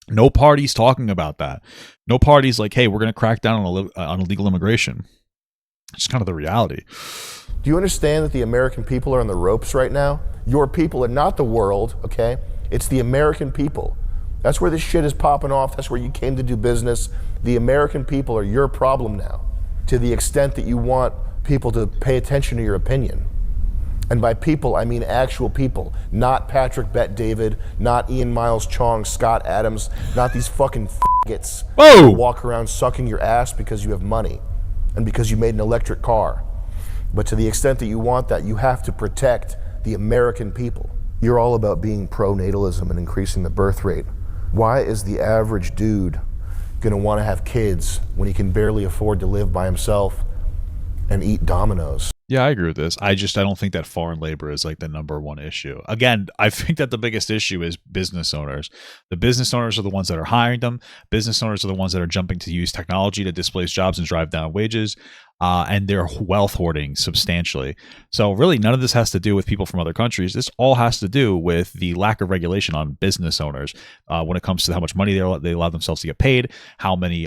No party's talking about that. No party's like, hey, we're going to crack down on illegal immigration. It's kind of the reality. Do you understand that the American people are on the ropes right now? Your people are not the world, okay? It's the American people. That's where this shit is popping off. That's where you came to do business. The American people are your problem now, to the extent that you want people to pay attention to your opinion. And by people, I mean actual people, not Patrick Bet-David, not Ian Miles Chong, Scott Adams, not these fucking faggots who walk around sucking your ass because you have money and because you made an electric car. But to the extent that you want that, you have to protect the American people. You're all about being pro-natalism and increasing the birth rate. Why is the average dude gonna want to have kids when he can barely afford to live by himself and eat Domino's? Yeah, I agree with this. I don't think that foreign labor is like the number one issue. Again, I think that the biggest issue is business owners. The business owners are the ones that are hiring them. Business owners are the ones that are jumping to use technology to displace jobs and drive down wages. And they're wealth hoarding substantially. So really, none of this has to do with people from other countries. This all has to do with the lack of regulation on business owners when it comes to how much money they allow themselves to get paid, how many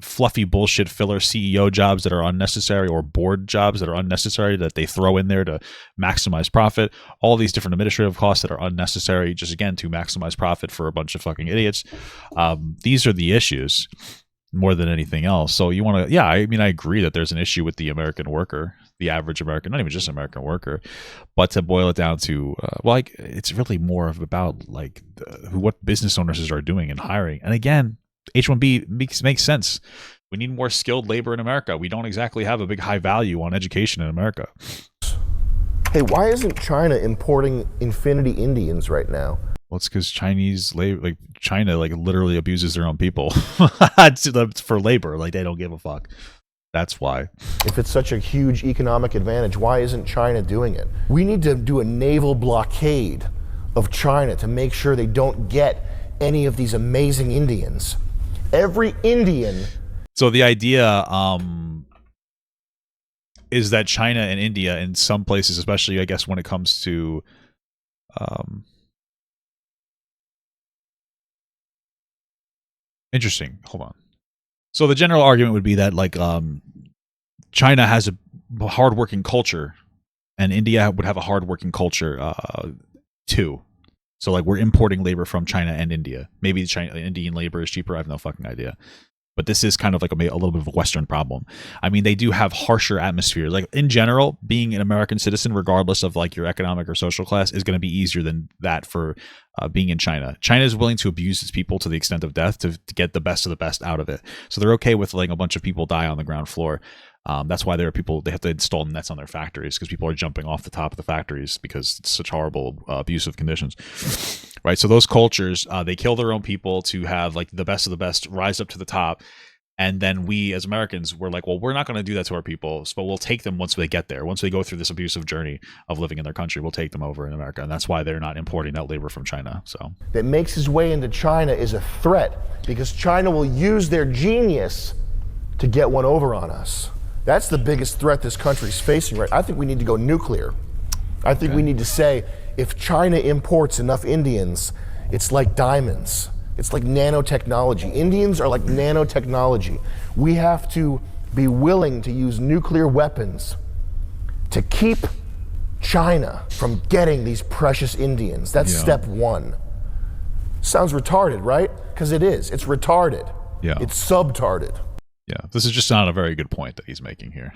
fluffy bullshit filler CEO jobs that are unnecessary or board jobs that are unnecessary that they throw in there to maximize profit, all these different administrative costs that are unnecessary just, again, to maximize profit for a bunch of fucking idiots. These are the issues more than anything else. So you want to, yeah, I mean, I agree that there's an issue with the American worker, the average American, not even just American worker, but to boil it down to, well, like, it's really more of about like what business owners are doing and hiring. And again, H-1B makes sense. We need more skilled labor in America. We don't exactly have a big high value on education in America. Hey, why isn't China importing infinity Indians right now? Well, it's because Chinese labor, like China, like literally abuses their own people for labor. Like they don't give a fuck. That's why. If it's such a huge economic advantage, why isn't China doing it? We need to do a naval blockade of China to make sure they don't get any of these amazing Indians. Every Indian. So the idea is that China and India, in some places, especially I guess when it comes to interesting. Hold on. So the general argument would be that like China has a hardworking culture, and India would have a hardworking culture too. So like we're importing labor from China and India. Maybe Indian labor is cheaper. I have no fucking idea. But this is kind of like a little bit of a Western problem. I mean, they do have harsher atmospheres. Like in general, being an American citizen, regardless of like your economic or social class, is going to be easier than that for being in China. China is willing to abuse its people to the extent of death to get the best of the best out of it. So they're okay with letting a bunch of people die on the ground floor. That's why there are people, they have to install nets on their factories because people are jumping off the top of the factories because it's such horrible abusive conditions, right? So those cultures, they kill their own people to have like the best of the best rise up to the top. And then we as Americans, we're like, well, we're not going to do that to our people, but we'll take them once they get there. Once they go through this abusive journey of living in their country, we'll take them over in America. And that's why they're not importing that labor from China. So that makes his way into China is a threat because China will use their genius to get one over on us. That's the biggest threat this country's facing, right? I think we need to go nuclear. I think we need to say, if China imports enough Indians, it's like diamonds. It's like nanotechnology. Indians are like nanotechnology. We have to be willing to use nuclear weapons to keep China from getting these precious Indians. That's step one. Sounds retarded, right? Because it is. It's retarded. Yeah. It's subtarded. Yeah, this is just not a very good point that he's making here.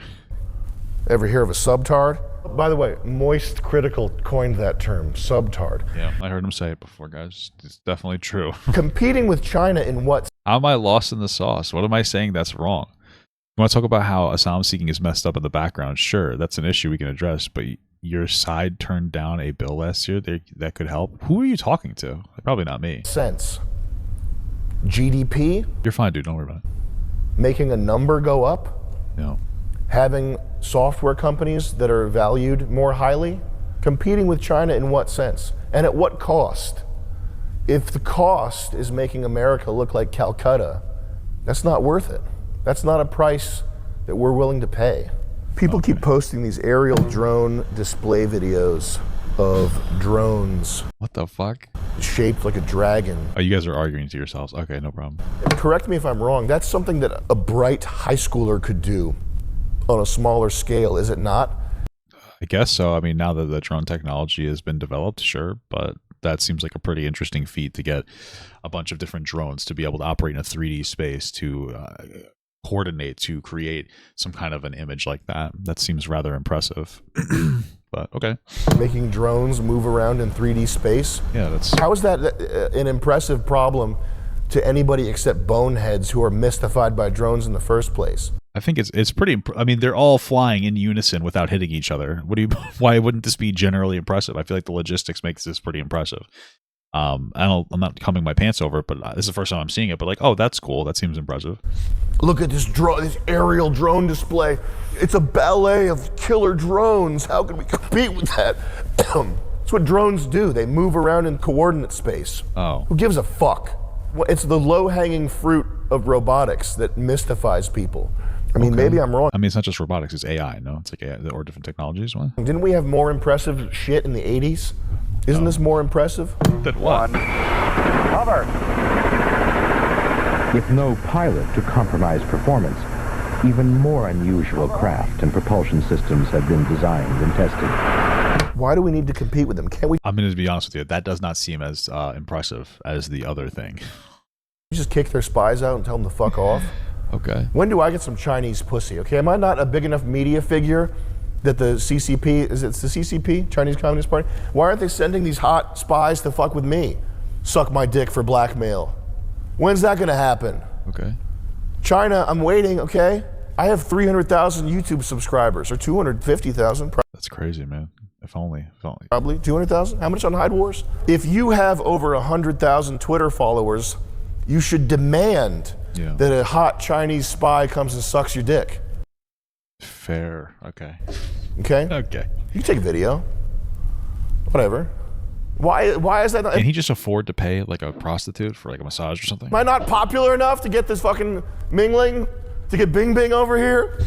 Ever hear of a subtard? By the way, Moist Critical coined that term, subtard. Yeah, I heard him say it before, guys. It's definitely true. Competing with China in what? How am I lost in the sauce? What am I saying that's wrong? You want to talk about how asylum seeking is messed up in the background? Sure, that's an issue we can address, but your side turned down a bill last year that could help? Who are you talking to? Probably not me. Sense. GDP? You're fine, dude. Don't worry about it. Making a number go up? No. Having software companies that are valued more highly? Competing with China in what sense? And at what cost? If the cost is making America look like Calcutta, that's not worth it. That's not a price that we're willing to pay. People keep posting these aerial drone display videos of drones. What the fuck? Shaped like a dragon. Oh, you guys are arguing to yourselves. Okay, no problem. Correct me if I'm wrong. That's something that a bright high schooler could do on a smaller scale, is it not? I guess so. I mean, now that the drone technology has been developed, sure, but that seems like a pretty interesting feat to get a bunch of different drones to be able to operate in a 3D space to coordinate, to create some kind of an image like that. That seems rather impressive. But okay. Making drones move around in 3D space? Yeah, that's... How is that an impressive problem to anybody except boneheads who are mystified by drones in the first place? I think it's pretty. I mean, they're all flying in unison without hitting each other. What do you? Why wouldn't this be generally impressive? I feel like the logistics makes this pretty impressive. I'm not coming my pants over it, but this is the first time I'm seeing it. But like, oh, that's cool. That seems impressive. Look at this aerial drone display. It's a ballet of killer drones. How can we compete with that? That's what drones do. They move around in coordinate space. Oh. Who gives a fuck? It's the low-hanging fruit of robotics that mystifies people. I mean, maybe I'm wrong. I mean, it's not just robotics; it's AI. No, it's like AI or different technologies. What? Didn't we have more impressive shit in the 80s? Isn't this more impressive? That what? Cover. With no pilot to compromise performance, even more unusual craft and propulsion systems have been designed and tested. Why do we need to compete with them? Can't we I'm going to be honest with you. That does not seem as impressive as the other thing. just kick their spies out and tell them to fuck off? Okay. When do I get some Chinese pussy? Okay, am I not a big enough media figure that the CCP, is it the CCP, Chinese Communist Party? Why aren't they sending these hot spies to fuck with me? Suck my dick for blackmail. When's that gonna happen? Okay. China, I'm waiting, okay? I have 300,000 YouTube subscribers, or 250,000, That's crazy, man. If only. probably 200,000. How much on Hyde Wars? If you have over 100,000 Twitter followers, you should demand that a hot Chinese spy comes and sucks your dick. Fair. Okay. Okay? Okay. You can take a video. Whatever. Why is that not... Can he just afford to pay like a prostitute for like a massage or something? Am I not popular enough to get this fucking mingling? To get Bing Bing over here?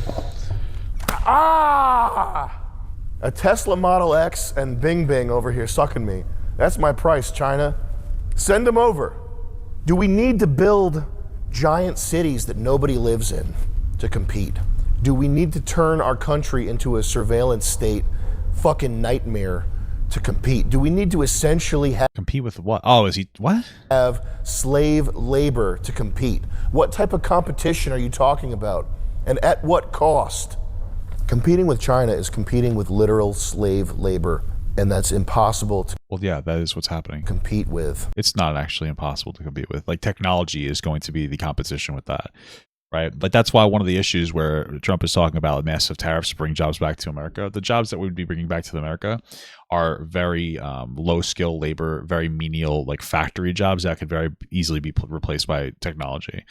Ah! A Tesla Model X and Bing Bing over here sucking me. That's my price, China. Send them over. Do we need to build giant cities that nobody lives in to compete? Do we need to turn our country into a surveillance state fucking nightmare to compete? Do we need to essentially compete with what? Oh, is he what? Have slave labor to compete? What type of competition are you talking about? And at what cost? Competing with China is competing with literal slave labor, and that's impossible to Well, yeah, that is what's happening. compete with. It's not actually impossible to compete with. Like technology is going to be the competition with that. Right. Like that's why one of the issues where Trump is talking about massive tariffs to bring jobs back to America, the jobs that we would be bringing back to America are very low skill labor, very menial, like factory jobs that could very easily be replaced by technology.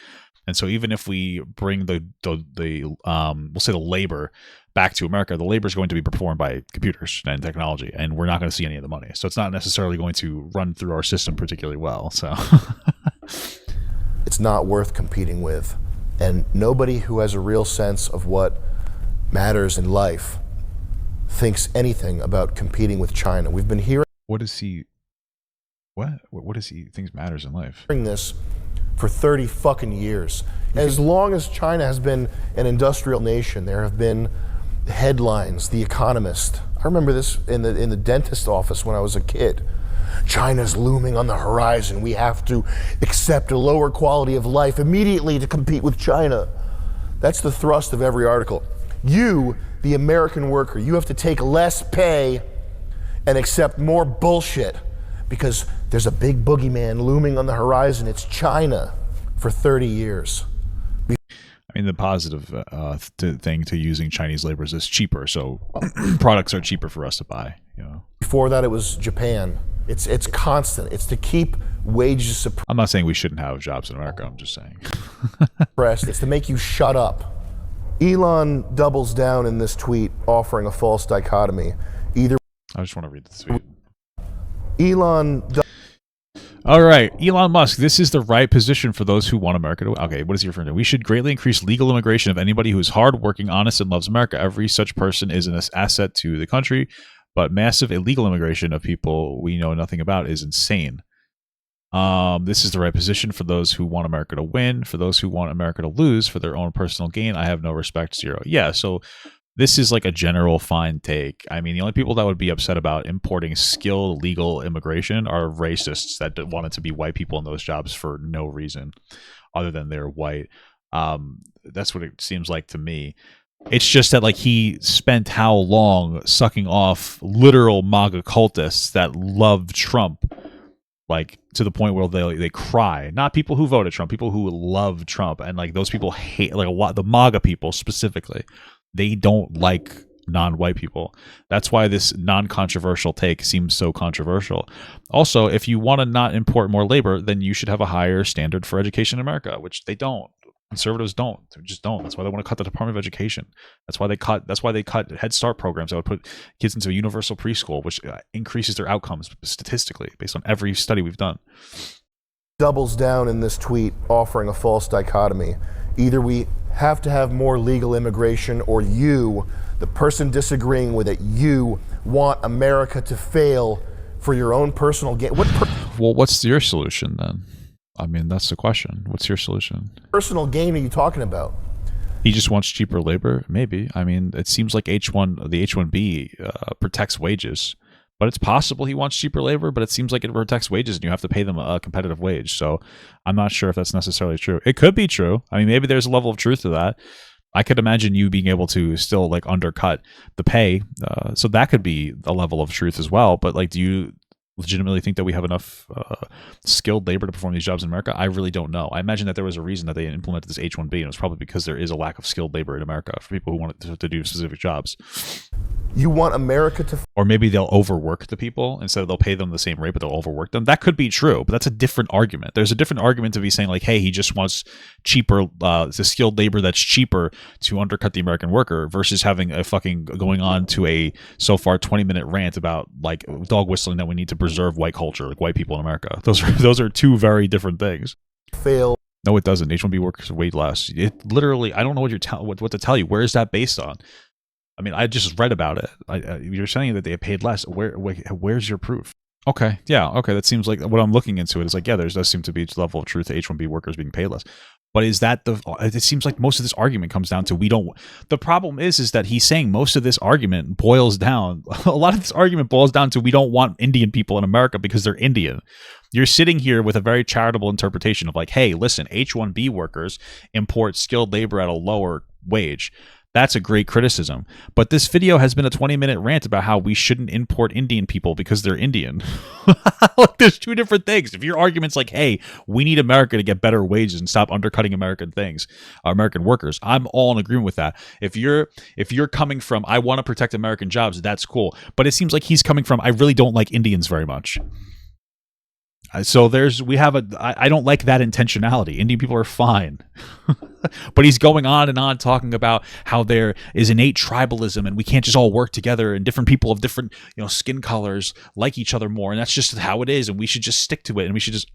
And so even if we bring the we'll say the labor back to America, the labor is going to be performed by computers and technology, and we're not going to see any of the money. So it's not necessarily going to run through our system particularly well. So It's not worth competing with. And nobody who has a real sense of what matters in life thinks anything about competing with China. We've been hearing what does he thinks matters in life? this for 30 fucking years. As long as China has been an industrial nation, there have been headlines, The Economist. I remember this in the dentist office when I was a kid. China's looming on the horizon. We have to accept a lower quality of life immediately to compete with China. That's the thrust of every article. You, the American worker, you have to take less pay and accept more bullshit because there's a big boogeyman looming on the horizon. It's China for 30 years. I mean, the positive thing to using Chinese labor is it's cheaper, so products are cheaper for us to buy. You know. Before that, it was Japan. It's constant. It's to keep wages suppressed. I'm not saying we shouldn't have jobs in America. I'm just saying. It's to make you shut up. Elon doubles down in this tweet, offering a false dichotomy. Either I just want to read the tweet. Elon. All right, Elon Musk, this is the right position for those who want America to... Okay, what is he referring to? We should greatly increase legal immigration of anybody who is hardworking, honest, and loves America. Every such person is an asset to the country, but massive illegal immigration of people we know nothing about is insane. This is the right position for those who want America to win, for those who want America to lose, for their own personal gain. I have no respect, zero. Yeah, so this is like a general fine take. I mean, the only people that would be upset about importing skilled legal immigration are racists that want it to be white people in those jobs for no reason other than they're white. That's what it seems like to me. It's just that like he spent how long sucking off literal MAGA cultists that love Trump like to the point where they cry. Not people who voted Trump, people who love Trump, and like those people hate, like a lot, the MAGA people specifically, they don't like non-white people. That's why this non-controversial take seems so controversial. Also, if you want to not import more labor, then you should have a higher standard for education in America, which they don't. Conservatives don't. They just don't. That's why they want to cut the Department of Education. That's why they cut Head Start programs that would put kids into a universal preschool, which increases their outcomes statistically based on every study we've done. Doubles down in this tweet, offering a false dichotomy. Either we have to have more legal immigration, or you, the person disagreeing with it, you want America to fail for your own personal gain. Well, what's your solution then? I mean, that's the question. What's your solution? Personal gain are you talking about? He just wants cheaper labor? Maybe. I mean, it seems like the H-1B protects wages. But it's possible he wants cheaper labor, but it seems like it protects wages and you have to pay them a competitive wage. So I'm not sure if that's necessarily true. It could be true. I mean, maybe there's a level of truth to that. I could imagine you being able to still like undercut the pay. So that could be a level of truth as well. But like, do you legitimately think that we have enough skilled labor to perform these jobs in America? I really don't know. I imagine that there was a reason that they implemented this H-1B, and it was probably because there is a lack of skilled labor in America for people who want to do specific jobs. You want America to... Or maybe they'll overwork the people. Instead of they'll pay them the same rate, but they'll overwork them. That could be true, but that's a different argument. There's a different argument to be saying like, hey, he just wants cheaper, the skilled labor that's cheaper to undercut the American worker, versus having a fucking going on to a so far 20-minute rant about like dog whistling that we need to preserve white culture, like white people in America. Those are two very different things. Fail. No, it doesn't. H-1B workers way less. It literally, I don't know what what to tell you. Where is that based on? I mean, I just read about it. You're saying that they paid less. Where's your proof? Okay, yeah, okay. That seems like what I'm looking into it is like, yeah, there does seem to be a level of truth to H-1B workers being paid less. But is that it seems like most of this argument comes down to the problem is that he's saying most of this argument boils down, a lot of this argument boils down to we don't want Indian people in America because they're Indian. You're sitting here with a very charitable interpretation of like, hey, listen, H-1B workers import skilled labor at a lower wage. That's a great criticism. But this video has been a 20-minute rant about how we shouldn't import Indian people because they're Indian. Like, there's two different things. If your argument's like, hey, we need America to get better wages and stop undercutting American workers, I'm all in agreement with that. If you're coming from, I want to protect American jobs, that's cool. But it seems like he's coming from, I really don't like Indians very much. So I don't like that intentionality. Indian people are fine. But he's going on and on talking about how there is innate tribalism and we can't just all work together, and different people of different, skin colors like each other more, and that's just how it is, and we should just stick to it, and we should just...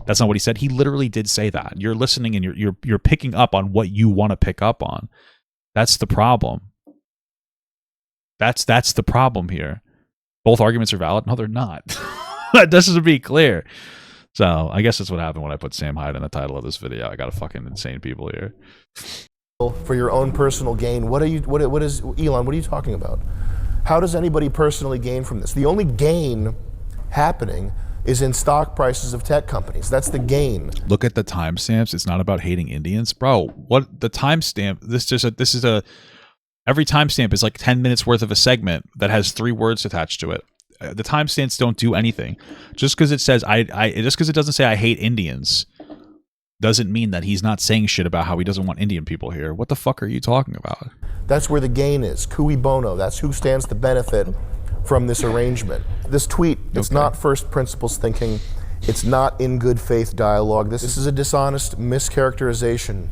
That's not what he said. He literally did say that. You're listening and you're picking up on what you want to pick up on. That's the problem. That's the problem here. Both arguments are valid. No, they're not. Just to be clear. So I guess that's what happened when I put Sam Hyde in the title of this video. I got a fucking insane people here. For your own personal gain, what is Elon? What are you talking about? How does anybody personally gain from this? The only gain happening is in stock prices of tech companies. That's the gain. Look at the timestamps. It's not about hating Indians, bro. What the timestamp? Every timestamp is like 10 minutes worth of a segment that has 3 words attached to it. The timestamps don't do anything. Just because it says just because it doesn't say I hate Indians doesn't mean that he's not saying shit about how he doesn't want Indian people here. What the fuck are you talking about? That's where the gain is. Cui bono. That's who stands to benefit from this arrangement. This tweet, it's not first principles thinking. It's not in good faith dialogue. This is a dishonest mischaracterization.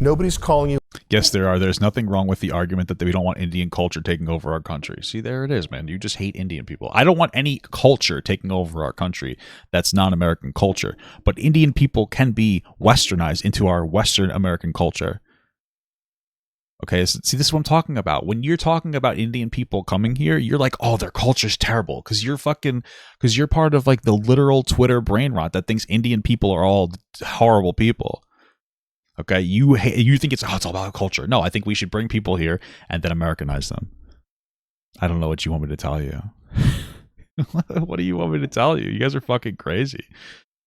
Nobody's calling you. Yes, there are. There's nothing wrong with the argument that we don't want Indian culture taking over our country. See, there it is, man. You just hate Indian people. I don't want any culture taking over our country that's non-American culture. But Indian people can be westernized into our Western American culture. Okay, so, see, this is what I'm talking about. When you're talking about Indian people coming here, you're like, oh, their culture's terrible. Because you're part of like the literal Twitter brain rot that thinks Indian people are all horrible people. Okay, you think it's all about culture. No, I think we should bring people here and then Americanize them. I don't know what you want me to tell you. What do you want me to tell you? You guys are fucking crazy.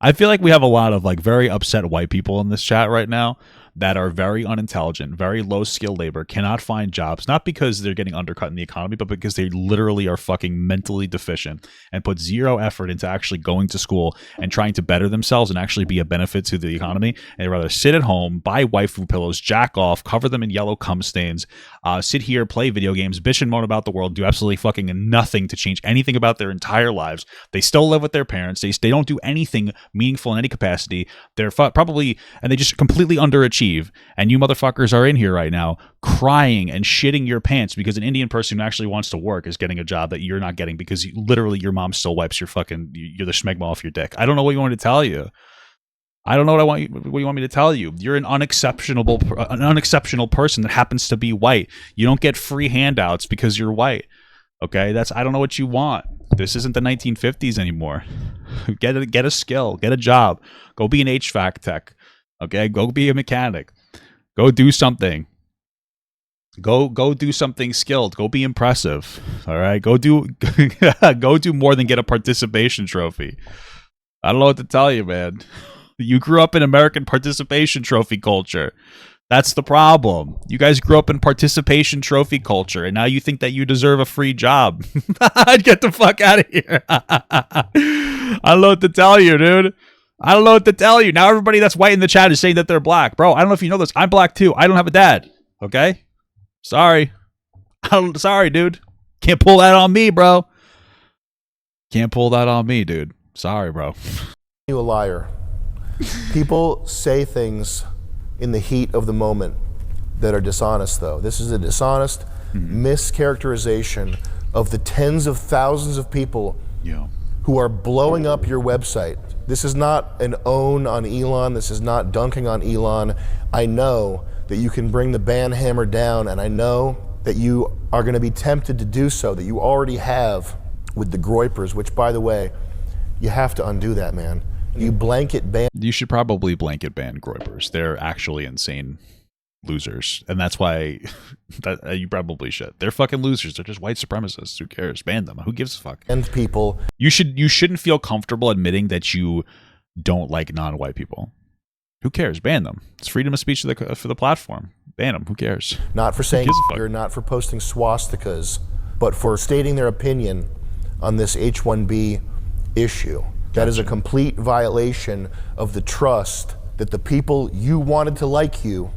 I feel like we have a lot of like very upset white people in this chat right now that are very unintelligent, very low skill labor, cannot find jobs, not because they're getting undercut in the economy, but because they literally are fucking mentally deficient and put zero effort into actually going to school and trying to better themselves and actually be a benefit to the economy. And they'd rather sit at home, buy waifu pillows, jack off, cover them in yellow cum stains, sit here, play video games, bitch and moan about the world, do absolutely fucking nothing to change anything about their entire lives. They still live with their parents. They don't do anything meaningful in any capacity. They're probably, and they just completely underachieve. And you motherfuckers are in here right now crying and shitting your pants because an Indian person who actually wants to work is getting a job that you're not getting because literally your mom still wipes you're the schmegma off your dick. I don't know what you want me to tell you. I don't know what you want me to tell you. You're an unexceptional person that happens to be white. You don't get free handouts because you're white. Okay, I don't know what you want. This isn't the 1950s anymore. Get a skill, get a job, go be an HVAC tech. Okay, go be a mechanic. Go do something. Go do something skilled. Go be impressive. All right, go do more than get a participation trophy. I don't know what to tell you, man. You grew up in American participation trophy culture. That's the problem. You guys grew up in participation trophy culture, and now you think that you deserve a free job. Get the fuck out of here. I don't know what to tell you, dude. I don't know what to tell you. Now everybody that's white in the chat is saying that they're black. Bro, I don't know if you know this. I'm black too. I don't have a dad. Okay? Sorry. Sorry, dude. Can't pull that on me, bro. Can't pull that on me, dude. Sorry, bro. You a liar. People say things in the heat of the moment that are dishonest, though. This is a dishonest mischaracterization of the tens of thousands of people who are blowing up your website. This is not an own on Elon. This is not dunking on Elon. I know that you can bring the ban hammer down, and I know that you are going to be tempted to do so, that you already have with the groypers, which, by the way, you have to undo that, man. You blanket ban. You should probably blanket ban groypers. They're actually insane losers, and that's why you probably should. They're fucking losers. They're just white supremacists. Who cares? Ban them. Who gives a fuck? And people. You shouldn't feel comfortable admitting that you don't like non-white people. Who cares? Ban them. It's freedom of speech for the platform. Ban them. Who cares? Not for saying you're not for posting swastikas, but for stating their opinion on this H-1B issue. That is a complete violation of the trust that the people you wanted to like you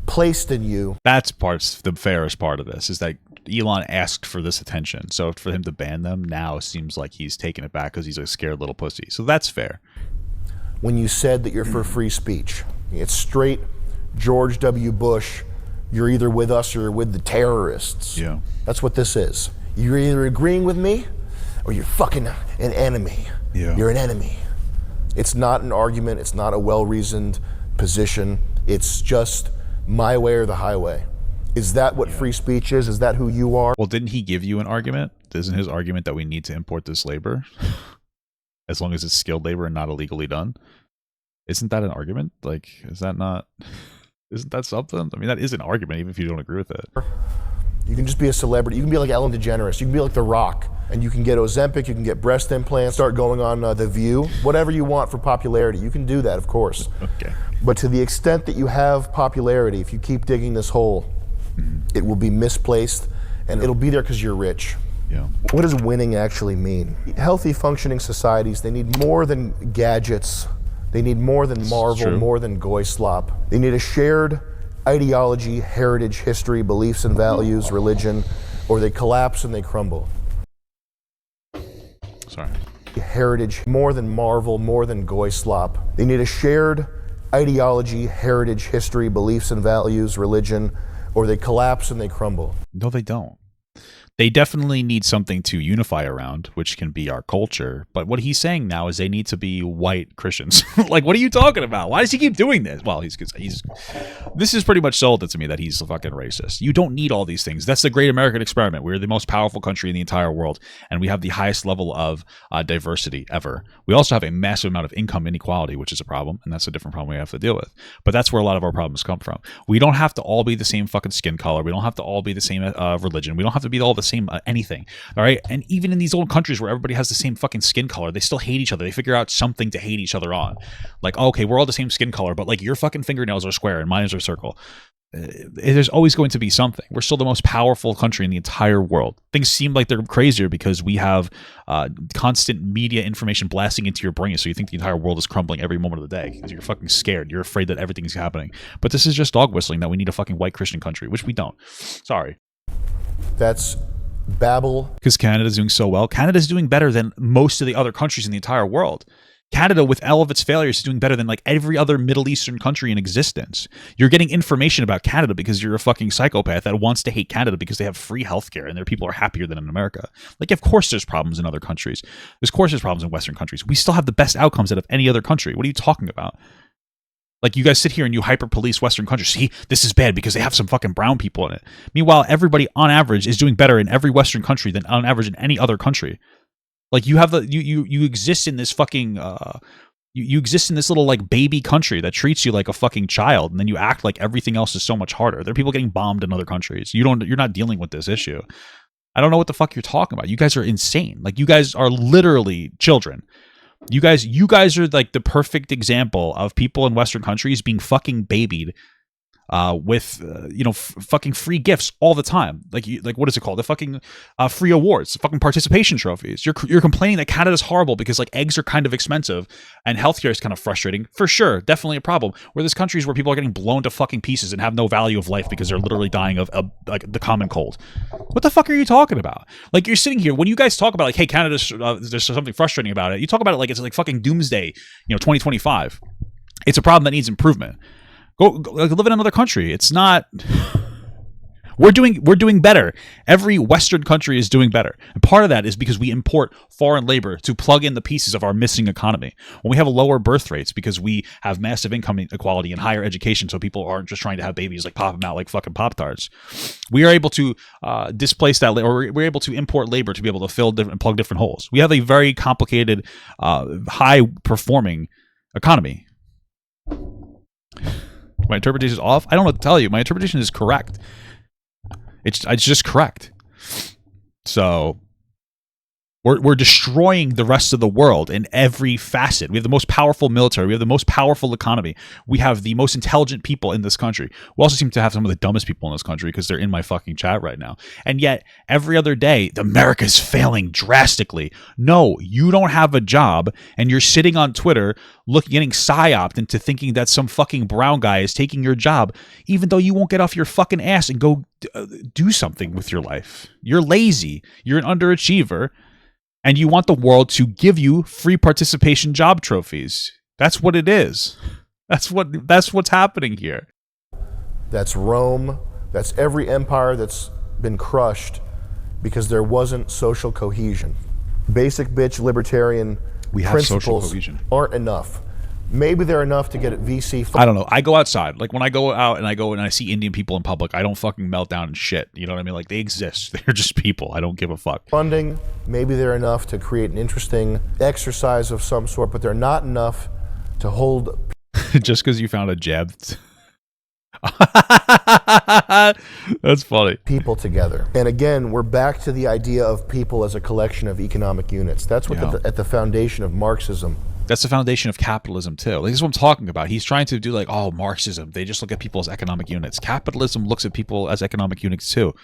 placed in you. That's the fairest part of this, is that Elon asked for this attention. So for him to ban them now seems like he's taking it back because he's a scared little pussy. So that's fair. When you said that you're for free speech, it's straight George W. Bush, you're either with us or you're with the terrorists. Yeah. That's what this is. You're either agreeing with me or you're fucking an enemy. Yeah. You're an enemy. It's not an argument. It's not a well-reasoned position. It's just my way or the highway. Is that what free speech is? Is that who you are? Well, didn't he give you an argument? Isn't his argument that we need to import this labor as long as it's skilled labor and not illegally done? Isn't that an argument? Like, isn't that something? I mean, that is an argument, even if you don't agree with it. You can just be a celebrity. You can be like Ellen DeGeneres. You can be like The Rock. And you can get Ozempic, you can get breast implants, start going on The View. Whatever you want for popularity. You can do that, of course. Okay. But to the extent that you have popularity, if you keep digging this hole, it will be misplaced, and it'll be there because you're rich. Yeah. What does winning actually mean? Healthy, functioning societies, they need more than gadgets. They need more than Marvel, more than goy slop. They need a shared ideology, heritage, history, beliefs and values, religion, or they collapse and they crumble. Sorry. Heritage, more than Marvel, more than goy slop. They need a shared ideology, heritage, history, beliefs and values, religion, or they collapse and they crumble. No, they don't. They definitely need something to unify around, which can be our culture. But what he's saying now is they need to be white Christians. Like, what are you talking about? Why does he keep doing this? Well, he's this is pretty much sold it to me that he's a fucking racist. You don't need all these things. That's the great American experiment. We're the most powerful country in the entire world, and we have the highest level of diversity ever. We also have a massive amount of income inequality, which is a problem, and that's a different problem we have to deal with. But that's where a lot of our problems come from. We don't have to all be the same fucking skin color. We don't have to all be the same religion. We don't have to be all the same anything. All right. And even in these old countries where everybody has the same fucking skin color, they still hate each other. They figure out something to hate each other on. Like, okay, we're all the same skin color, but like your fucking fingernails are square and mine are circle. There's always going to be something. We're still the most powerful country in the entire world. Things seem like they're crazier because we have constant media information blasting into your brain, so you think the entire world is crumbling every moment of the day because you're fucking scared. You're afraid that everything's happening. But this is just dog whistling that we need a fucking white Christian country, which we don't. Sorry. That's babble. Because Canada's doing so well. Canada's doing better than most of the other countries in the entire world. Canada, with all of its failures, is doing better than like every other Middle Eastern country in existence. You're getting information about Canada because you're a fucking psychopath that wants to hate Canada because they have free healthcare and their people are happier than in America. Like, of course there's problems in other countries. Of course there's problems in Western countries. We still have the best outcomes out of any other country. What are you talking about? Like, you guys sit here and you hyper-police Western countries. See, this is bad because they have some fucking brown people in it. Meanwhile, everybody on average is doing better in every Western country than on average in any other country. Like, you have you exist in this fucking you exist in this little like baby country that treats you like a fucking child, and then you act like everything else is so much harder. There are people getting bombed in other countries. You're not dealing with this issue. I don't know what the fuck you're talking about. You guys are insane. Like, you guys are literally children. You guys are like the perfect example of people in Western countries being fucking babied with fucking free gifts all the time. Like what is it called? The fucking free awards, the fucking participation trophies. You're complaining that Canada's horrible because like eggs are kind of expensive and healthcare is kind of frustrating. For sure, definitely a problem. Where there's countries where people are getting blown to fucking pieces and have no value of life because they're literally dying of like the common cold. What the fuck are you talking about? Like, you're sitting here when you guys talk about like, hey, Canada's there's something frustrating about it. You talk about it like it's like fucking doomsday, 2025. It's a problem that needs improvement. Go live in another country. It's not. We're doing better. Every Western country is doing better, and part of that is because we import foreign labor to plug in the pieces of our missing economy. When we have lower birth rates because we have massive income inequality and higher education, so people aren't just trying to have babies like pop them out like fucking Pop-Tarts. We are able to displace that, or we're able to import labor to be able to fill and plug different holes. We have a very complicated, high performing economy. My interpretation is off. I don't know what to tell you. My interpretation is correct. It's just correct. So we're destroying the rest of the world in every facet. We have the most powerful military. We have the most powerful economy. We have the most intelligent people in this country. We also seem to have some of the dumbest people in this country because they're in my fucking chat right now. And yet, every other day, America is failing drastically. No, you don't have a job, and you're sitting on Twitter getting psyoped into thinking that some fucking brown guy is taking your job, even though you won't get off your fucking ass and go do something with your life. You're lazy. You're an underachiever. And you want the world to give you free participation job trophies. That's what it is. That's what's happening here. That's Rome. That's every empire that's been crushed because there wasn't social cohesion. Basic bitch libertarian principles aren't enough. Maybe they're enough to get at VC. I don't know. I go outside. Like, when I go out and I see Indian people in public, I don't fucking melt down and shit. You know what I mean? Like, they exist. They're just people. I don't give a fuck. Funding, maybe they're enough to create an interesting exercise of some sort, but they're not enough to hold. Just because you found a jab. That's funny. People together. And again, we're back to the idea of people as a collection of economic units. That's what at the foundation of Marxism. That's the foundation of capitalism too. Like, this is what I'm talking about. He's trying to do like, oh, Marxism. They just look at people as economic units. Capitalism looks at people as economic units too.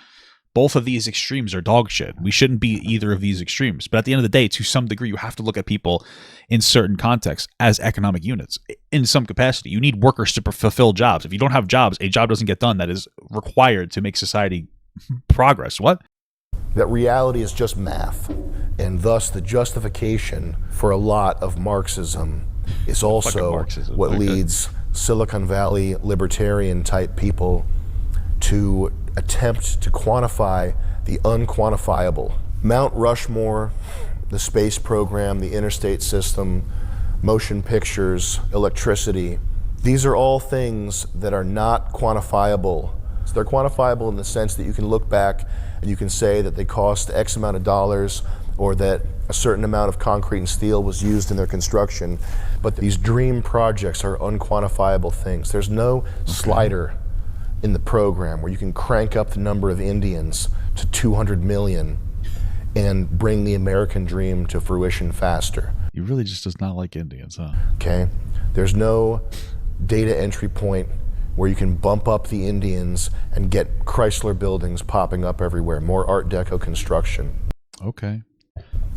Both of these extremes are dog shit. We shouldn't be either of these extremes. But at the end of the day, to some degree, you have to look at people in certain contexts as economic units in some capacity. You need workers to fulfill jobs. If you don't have jobs, a job doesn't get done that is required to make society progress. What? That reality is just math, and thus the justification for a lot of Marxism is also what leads Silicon Valley libertarian type people to attempt to quantify the unquantifiable. Mount Rushmore, the space program, the interstate system, motion pictures, electricity, these are all things that are not quantifiable. So they're quantifiable in the sense that you can look back and you can say that they cost X amount of dollars, or that a certain amount of concrete and steel was used in their construction. But these dream projects are unquantifiable things. There's no slider in the program where you can crank up the number of Indians to 200 million and bring the American dream to fruition faster. He really just does not like Indians, huh? Okay? There's no data entry point where you can bump up the Indians and get Chrysler buildings popping up everywhere, more Art Deco construction. Okay.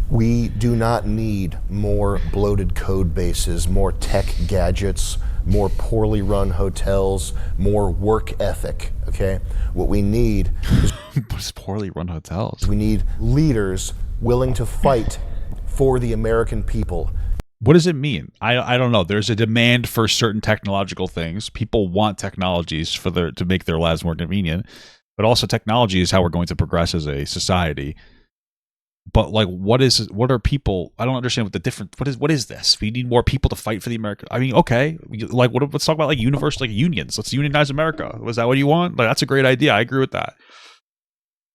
We do not need more bloated code bases, more tech gadgets, more poorly run hotels, more work ethic, okay? What we need is poorly run hotels. we need leaders willing to fight for the American people. What does it mean? I don't know. There's a demand for certain technological things. People want technologies to make their lives more convenient, but also technology is how we're going to progress as a society. But like, what are people? I don't understand what the difference. What is this? We need more people to fight for the American. I mean, okay, like let's talk about like universal, like unions. Let's unionize America. Was that what you want? Like, that's a great idea. I agree with that.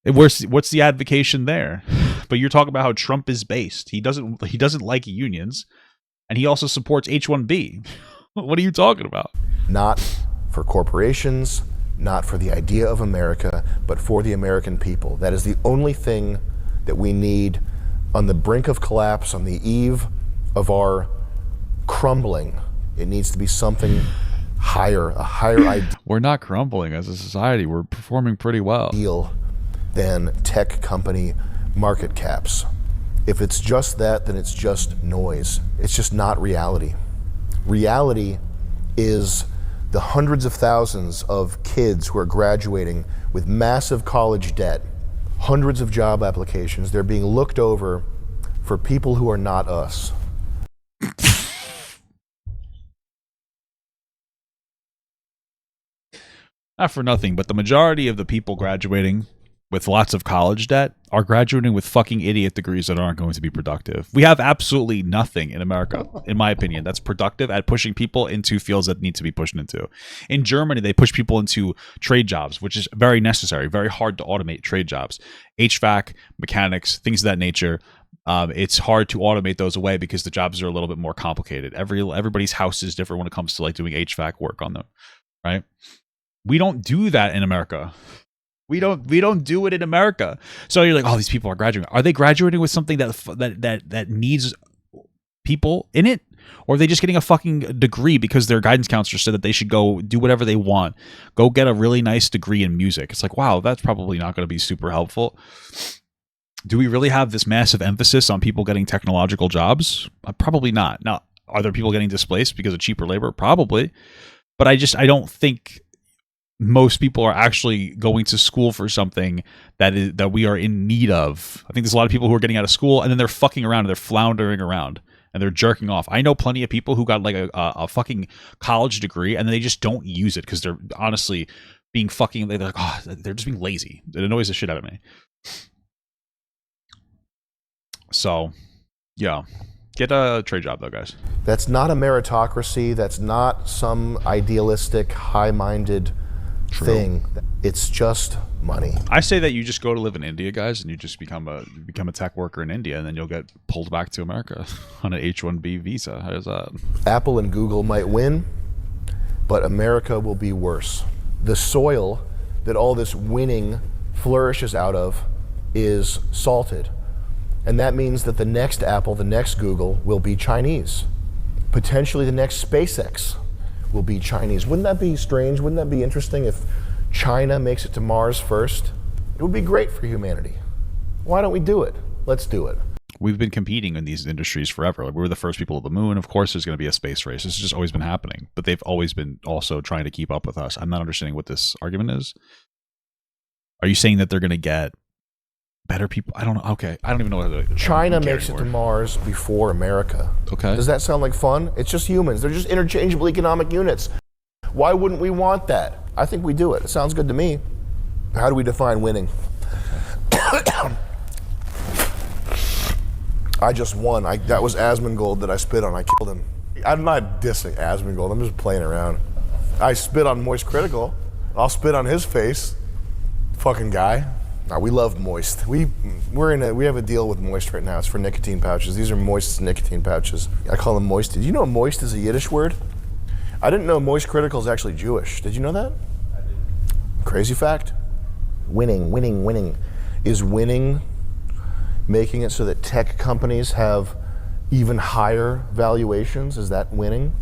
What's the advocation there? But you're talking about how Trump is based. He doesn't like unions, and he also supports H-1B. What are you talking about? Not for corporations, not for the idea of America, but for the American people. That is the only thing that we need on the brink of collapse, on the eve of our crumbling. It needs to be something higher, a higher ideal. We're not crumbling as a society. We're performing pretty well. Than tech company market caps. If it's just that, then it's just noise. It's just not reality. Reality is the hundreds of thousands of kids who are graduating with massive college debt, hundreds of job applications. They're being looked over for people who are not us. Not for nothing, but the majority of the people graduating with lots of college debt are graduating with fucking idiot degrees that aren't going to be productive. We have absolutely nothing in America, in my opinion, that's productive at pushing people into fields that need to be pushed into. In Germany, they push people into trade jobs, which is very necessary, very hard to automate trade jobs. HVAC, mechanics, things of that nature. It's hard to automate those away because the jobs are a little bit more complicated. Everybody's house is different when it comes to like doing HVAC work on them, right? We don't do that in America. We don't do it in America. So you're like, oh, these people are graduating. Are they graduating with something that needs people in it? Or are they just getting a fucking degree because their guidance counselor said that they should go do whatever they want? Go get a really nice degree in music. It's like, wow, that's probably not going to be super helpful. Do we really have this massive emphasis on people getting technological jobs? Probably not. Now, are there people getting displaced because of cheaper labor? Probably. But I don't think most people are actually going to school for something that we are in need of. I think there's a lot of people who are getting out of school and then they're fucking around and they're floundering around and they're jerking off. I know plenty of people who got like a fucking college degree and then they just don't use it because they're honestly being fucking, they're like, oh, they're just being lazy. It annoys the shit out of me. So, yeah. Get a trade job though, guys. That's not a meritocracy. That's not some idealistic, high-minded thing. It's just money. I say that you just go to live in India, guys, and you just become a tech worker in India, and then you'll get pulled back to America on an H-1B visa. How does that? Apple and Google might win, but America will be worse. The soil that all this winning flourishes out of is salted. And that means that the next Apple, the next Google will be Chinese. Potentially the next SpaceX will be Chinese. Wouldn't that be strange? Wouldn't that be interesting if China makes it to Mars first? It would be great for humanity. Why don't we do it? Let's do it. We've been competing in these industries forever. Like, we were the first people to the moon. Of course, there's going to be a space race. This has just always been happening. But they've always been also trying to keep up with us. I'm not understanding what this argument is. Are you saying that they're going to get better people? I don't know. Okay. I don't even know what to China makes it to Mars before America. Okay. Does that sound like fun? It's just humans. They're just interchangeable economic units. Why wouldn't we want that? I think we do it. It sounds good to me. How do we define winning? I just won. That was Asmongold that I spit on. I killed him. I'm not dissing Asmongold. I'm just playing around. I spit on Moist Critical. I'll spit on his face. Fucking guy. No, we love Moist. We have a deal with Moist right now. It's for nicotine pouches. These are Moist's nicotine pouches. I call them Moist. Did you know Moist is a Yiddish word? I didn't know Moist Critical is actually Jewish. Did you know that? I did. Crazy fact. Winning. Is winning making it so that tech companies have even higher valuations? Is that winning?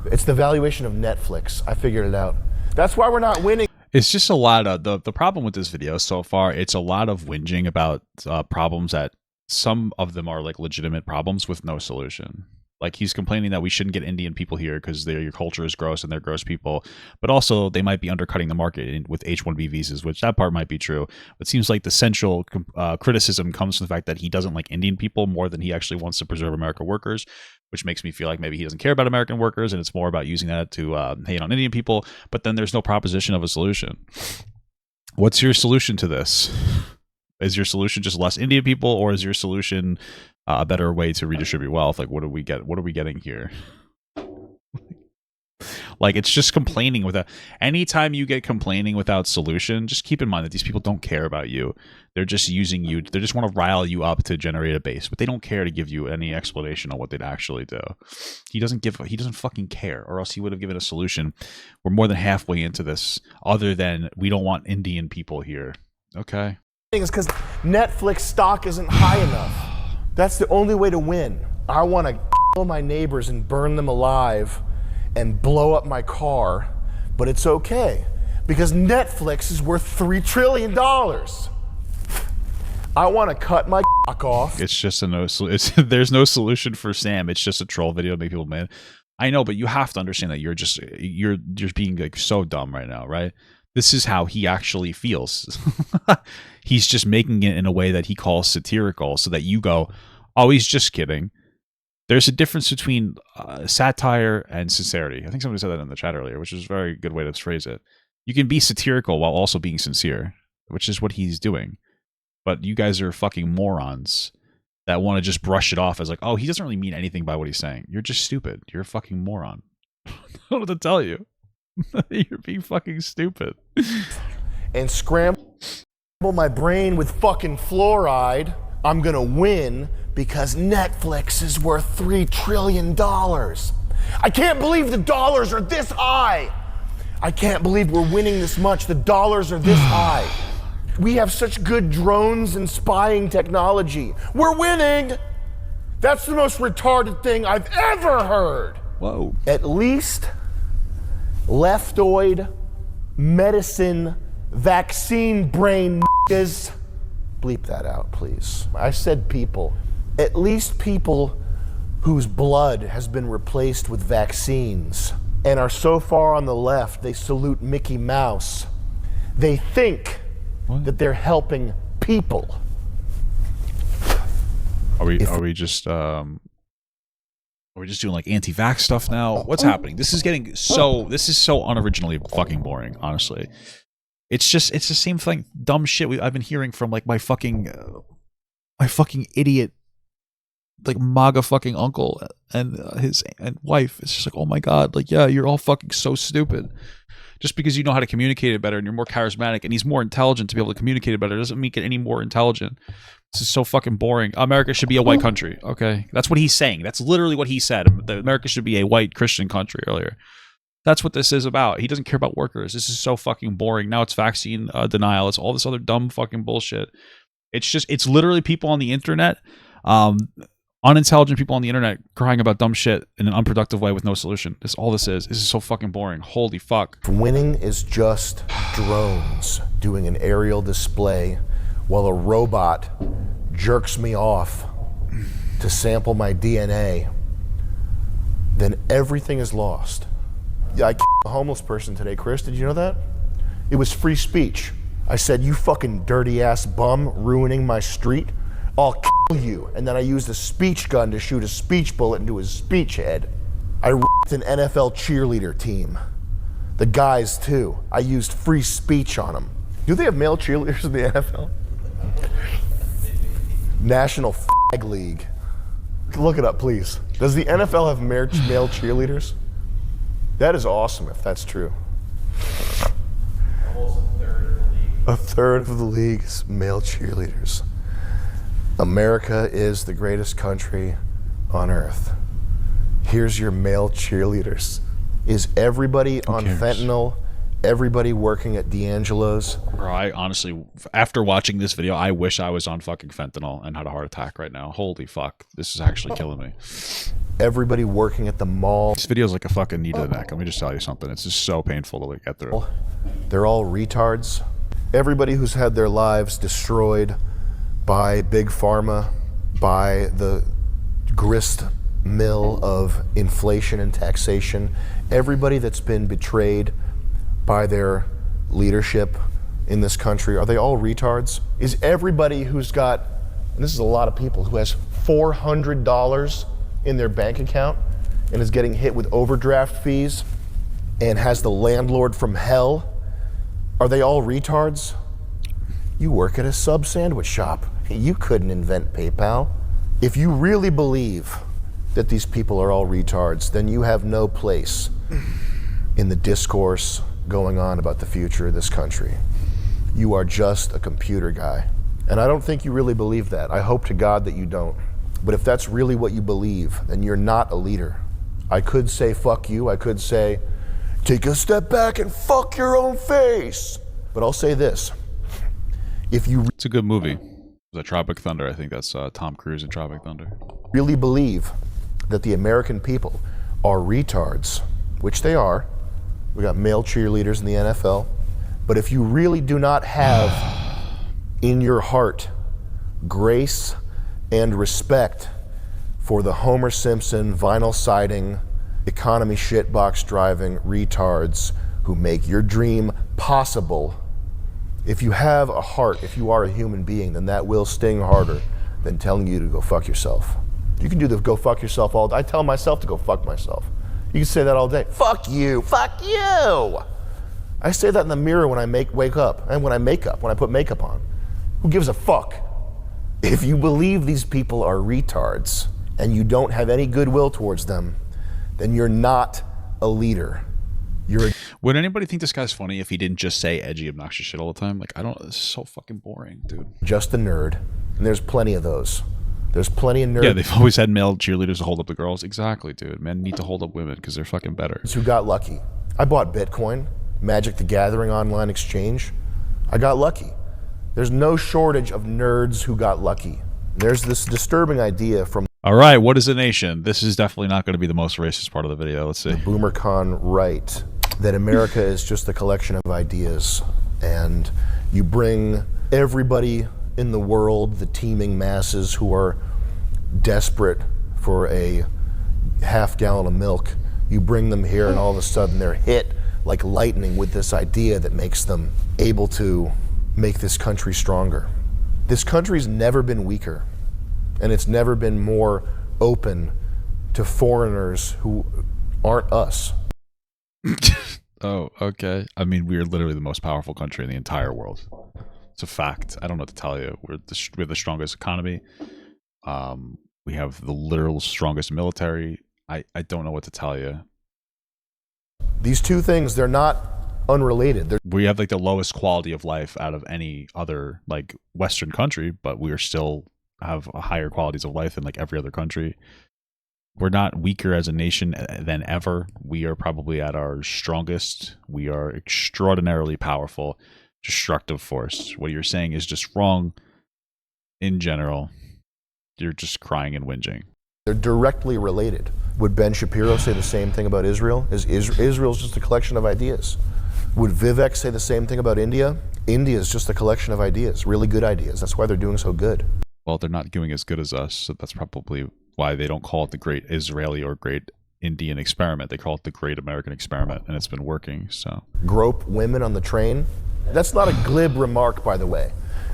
It's the valuation of Netflix. I figured it out. That's why we're not winning. It's just a lot of the problem with this video so far. It's a lot of whinging about problems that some of them are like legitimate problems with no solution. Like he's complaining that we shouldn't get Indian people here because your culture is gross and they're gross people, but also they might be undercutting the market with H-1B visas, which that part might be true. But it seems like the central criticism comes from the fact that he doesn't like Indian people more than he actually wants to preserve American workers, which makes me feel like maybe he doesn't care about American workers and it's more about using that to hate on Indian people. But then there's no proposition of a solution. What's your solution to this? Is your solution just less Indian people, or is your solution a better way to redistribute wealth? Like, what do we get? What are we getting here? Like, it's just complaining without. Anytime you get complaining without solution, just keep in mind that these people don't care about you. They're just using you. They just want to rile you up to generate a base, but they don't care to give you any explanation on what they'd actually do. He doesn't fucking care, or else he would have given a solution. We're more than halfway into this, other than we don't want Indian people here. Okay. Is because Netflix stock isn't high enough. That's the only way to win. I want to kill my neighbors and burn them alive and blow up my car, but it's okay because Netflix is worth $3 trillion. I want to cut my cock off. It's just there's no solution for Sam. It's just a troll video to make people mad. I know, but you have to understand that you're just being like so dumb right now, right? This is how he actually feels. He's just making it in a way that he calls satirical so that you go, oh, he's just kidding. There's a difference between satire and sincerity. I think somebody said that in the chat earlier, which is a very good way to phrase it. You can be satirical while also being sincere, which is what he's doing. But you guys are fucking morons that want to just brush it off as like, oh, he doesn't really mean anything by what he's saying. You're just stupid. You're a fucking moron. I don't know what to tell you. You're being fucking stupid. And scramble my brain with fucking fluoride. I'm gonna win because Netflix is worth $3 trillion. I can't believe the dollars are this high. I can't believe we're winning this much. The dollars are this high. We have such good drones and spying technology. We're winning. That's the most retarded thing I've ever heard. Whoa. At least leftoid medicine vaccine brain is. Bleep that out, please. I said people. At least people whose blood has been replaced with vaccines and are so far on the left they salute Mickey Mouse. They think that they're helping people. Are we just doing like anti-vax stuff now? What's happening? This is so unoriginally fucking boring, honestly. It's the same thing, dumb shit I've been hearing from like my fucking idiot, like MAGA fucking uncle and his wife. It's just like, oh my god, like, yeah, you're all fucking so stupid. Just because you know how to communicate it better and you're more charismatic and he's more intelligent to be able to communicate it better doesn't make it any more intelligent. This is so fucking boring. America should be a white country. Okay, that's what he's saying. That's literally what he said. America should be a white Christian country earlier. That's what this is about. He doesn't care about workers. This is so fucking boring. Now it's vaccine denial. It's all this other dumb fucking bullshit. It's literally people on the internet, unintelligent people on the internet crying about dumb shit in an unproductive way with no solution. That's all this is. This is so fucking boring. Holy fuck. Winning is just drones doing an aerial display while a robot jerks me off to sample my DNA. Then everything is lost. Yeah, I killed a homeless person today, Chris. Did you know that? It was free speech. I said, you fucking dirty ass bum ruining my street. I'll kill you. And then I used a speech gun to shoot a speech bullet into his speech head. I ripped an NFL cheerleader team. The guys too. I used free speech on them. Do they have male cheerleaders in the NFL? National Fag League. Look it up, please. Does the NFL have male cheerleaders? That is awesome if that's true. Almost a third of the league. A third of the league is male cheerleaders. America is the greatest country on earth. Here's your male cheerleaders. Is everybody on fentanyl everybody working at D'Angelo's. Bro, I honestly, after watching this video, I wish I was on fucking fentanyl and had a heart attack right now. Holy fuck. This is actually killing me. Everybody working at the mall. This video is like a fucking knee to the neck. Let me just tell you something. It's just so painful to get through. They're all retards. Everybody who's had their lives destroyed by Big Pharma, by the grist mill of inflation and taxation, everybody that's been betrayed by their leadership in this country, are they all retards? Is everybody who's got, and this is a lot of people, who has $400 in their bank account and is getting hit with overdraft fees and has the landlord from hell, are they all retards? You work at a sub sandwich shop. You couldn't invent PayPal. If you really believe that these people are all retards, then you have no place in the discourse going on about the future of this country. You are just a computer guy. And I don't think you really believe that. I hope to God that you don't. But if that's really what you believe, then you're not a leader. I could say fuck you. I could say take a step back and fuck your own face. But I'll say this. If you It's a good movie. It was Tropic Thunder. I think that's Tom Cruise in Tropic Thunder. really believe that the American people are retards, which they are, we got male cheerleaders in the NFL, but if you really do not have in your heart grace and respect for the Homer Simpson, vinyl siding, economy shitbox driving retards who make your dream possible, if you have a heart, if you are a human being, then that will sting harder than telling you to go fuck yourself. You can do the go fuck yourself all day. I tell myself to go fuck myself. You can say that all day. Fuck you, fuck you. I say that in the mirror when I wake up and when I put makeup on. Who gives a fuck? If you believe these people are retards and you don't have any goodwill towards them, then you're not a leader. Would anybody think this guy's funny if he didn't just say edgy, obnoxious shit all the time? Like, I don't, this is so fucking boring, dude. Just a nerd. And there's plenty of those. There's plenty of nerds. Yeah, they've always had male cheerleaders to hold up the girls. Exactly, dude. Men need to hold up women because they're fucking better. Who got lucky. I bought Bitcoin, Magic the Gathering online exchange. I got lucky. There's no shortage of nerds who got lucky. There's this disturbing idea from All right, what is a nation? This is definitely not going to be the most racist part of the video. Let's see. BoomerCon right, that America is just a collection of ideas, and you bring everybody in the world, the teeming masses who are desperate for a half gallon of milk, you bring them here and all of a sudden they're hit like lightning with this idea that makes them able to make this country stronger. This country's never been weaker, and it's never been more open to foreigners who aren't us. Oh, okay. I mean, we are literally the most powerful country in the entire world. It's a fact. I don't know what to tell you. We have the strongest economy. We have the literal strongest military. I don't know what to tell you. These two things, they're not unrelated. We have like the lowest quality of life out of any other like Western country, but we are still have higher qualities of life than like every other country. We're not weaker as a nation than ever. We are probably at our strongest. We are extraordinarily powerful, destructive force. What you're saying is just wrong in general. You're just crying and whinging. They're directly related. Would Ben Shapiro say the same thing about Israel? Israel's just a collection of ideas. Would Vivek say the same thing about India? India is just a collection of ideas, really good ideas. That's why they're doing so good. Well, they're not doing as good as us, so that's probably why they don't call it the Great Israeli or Great Indian Experiment. They call it the Great American Experiment, and it's been working. So grope women on the train. That's not a glib remark, by the way.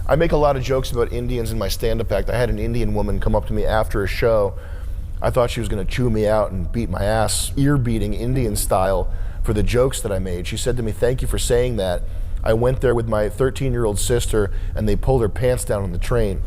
I make a lot of jokes about Indians in my stand-up act. I had an Indian woman come up to me after a show. I thought she was going to chew me out and beat my ass, ear-beating Indian style, for the jokes that I made. She said to me, "Thank you for saying that. I went there with my 13-year-old sister, and they pulled her pants down on the train."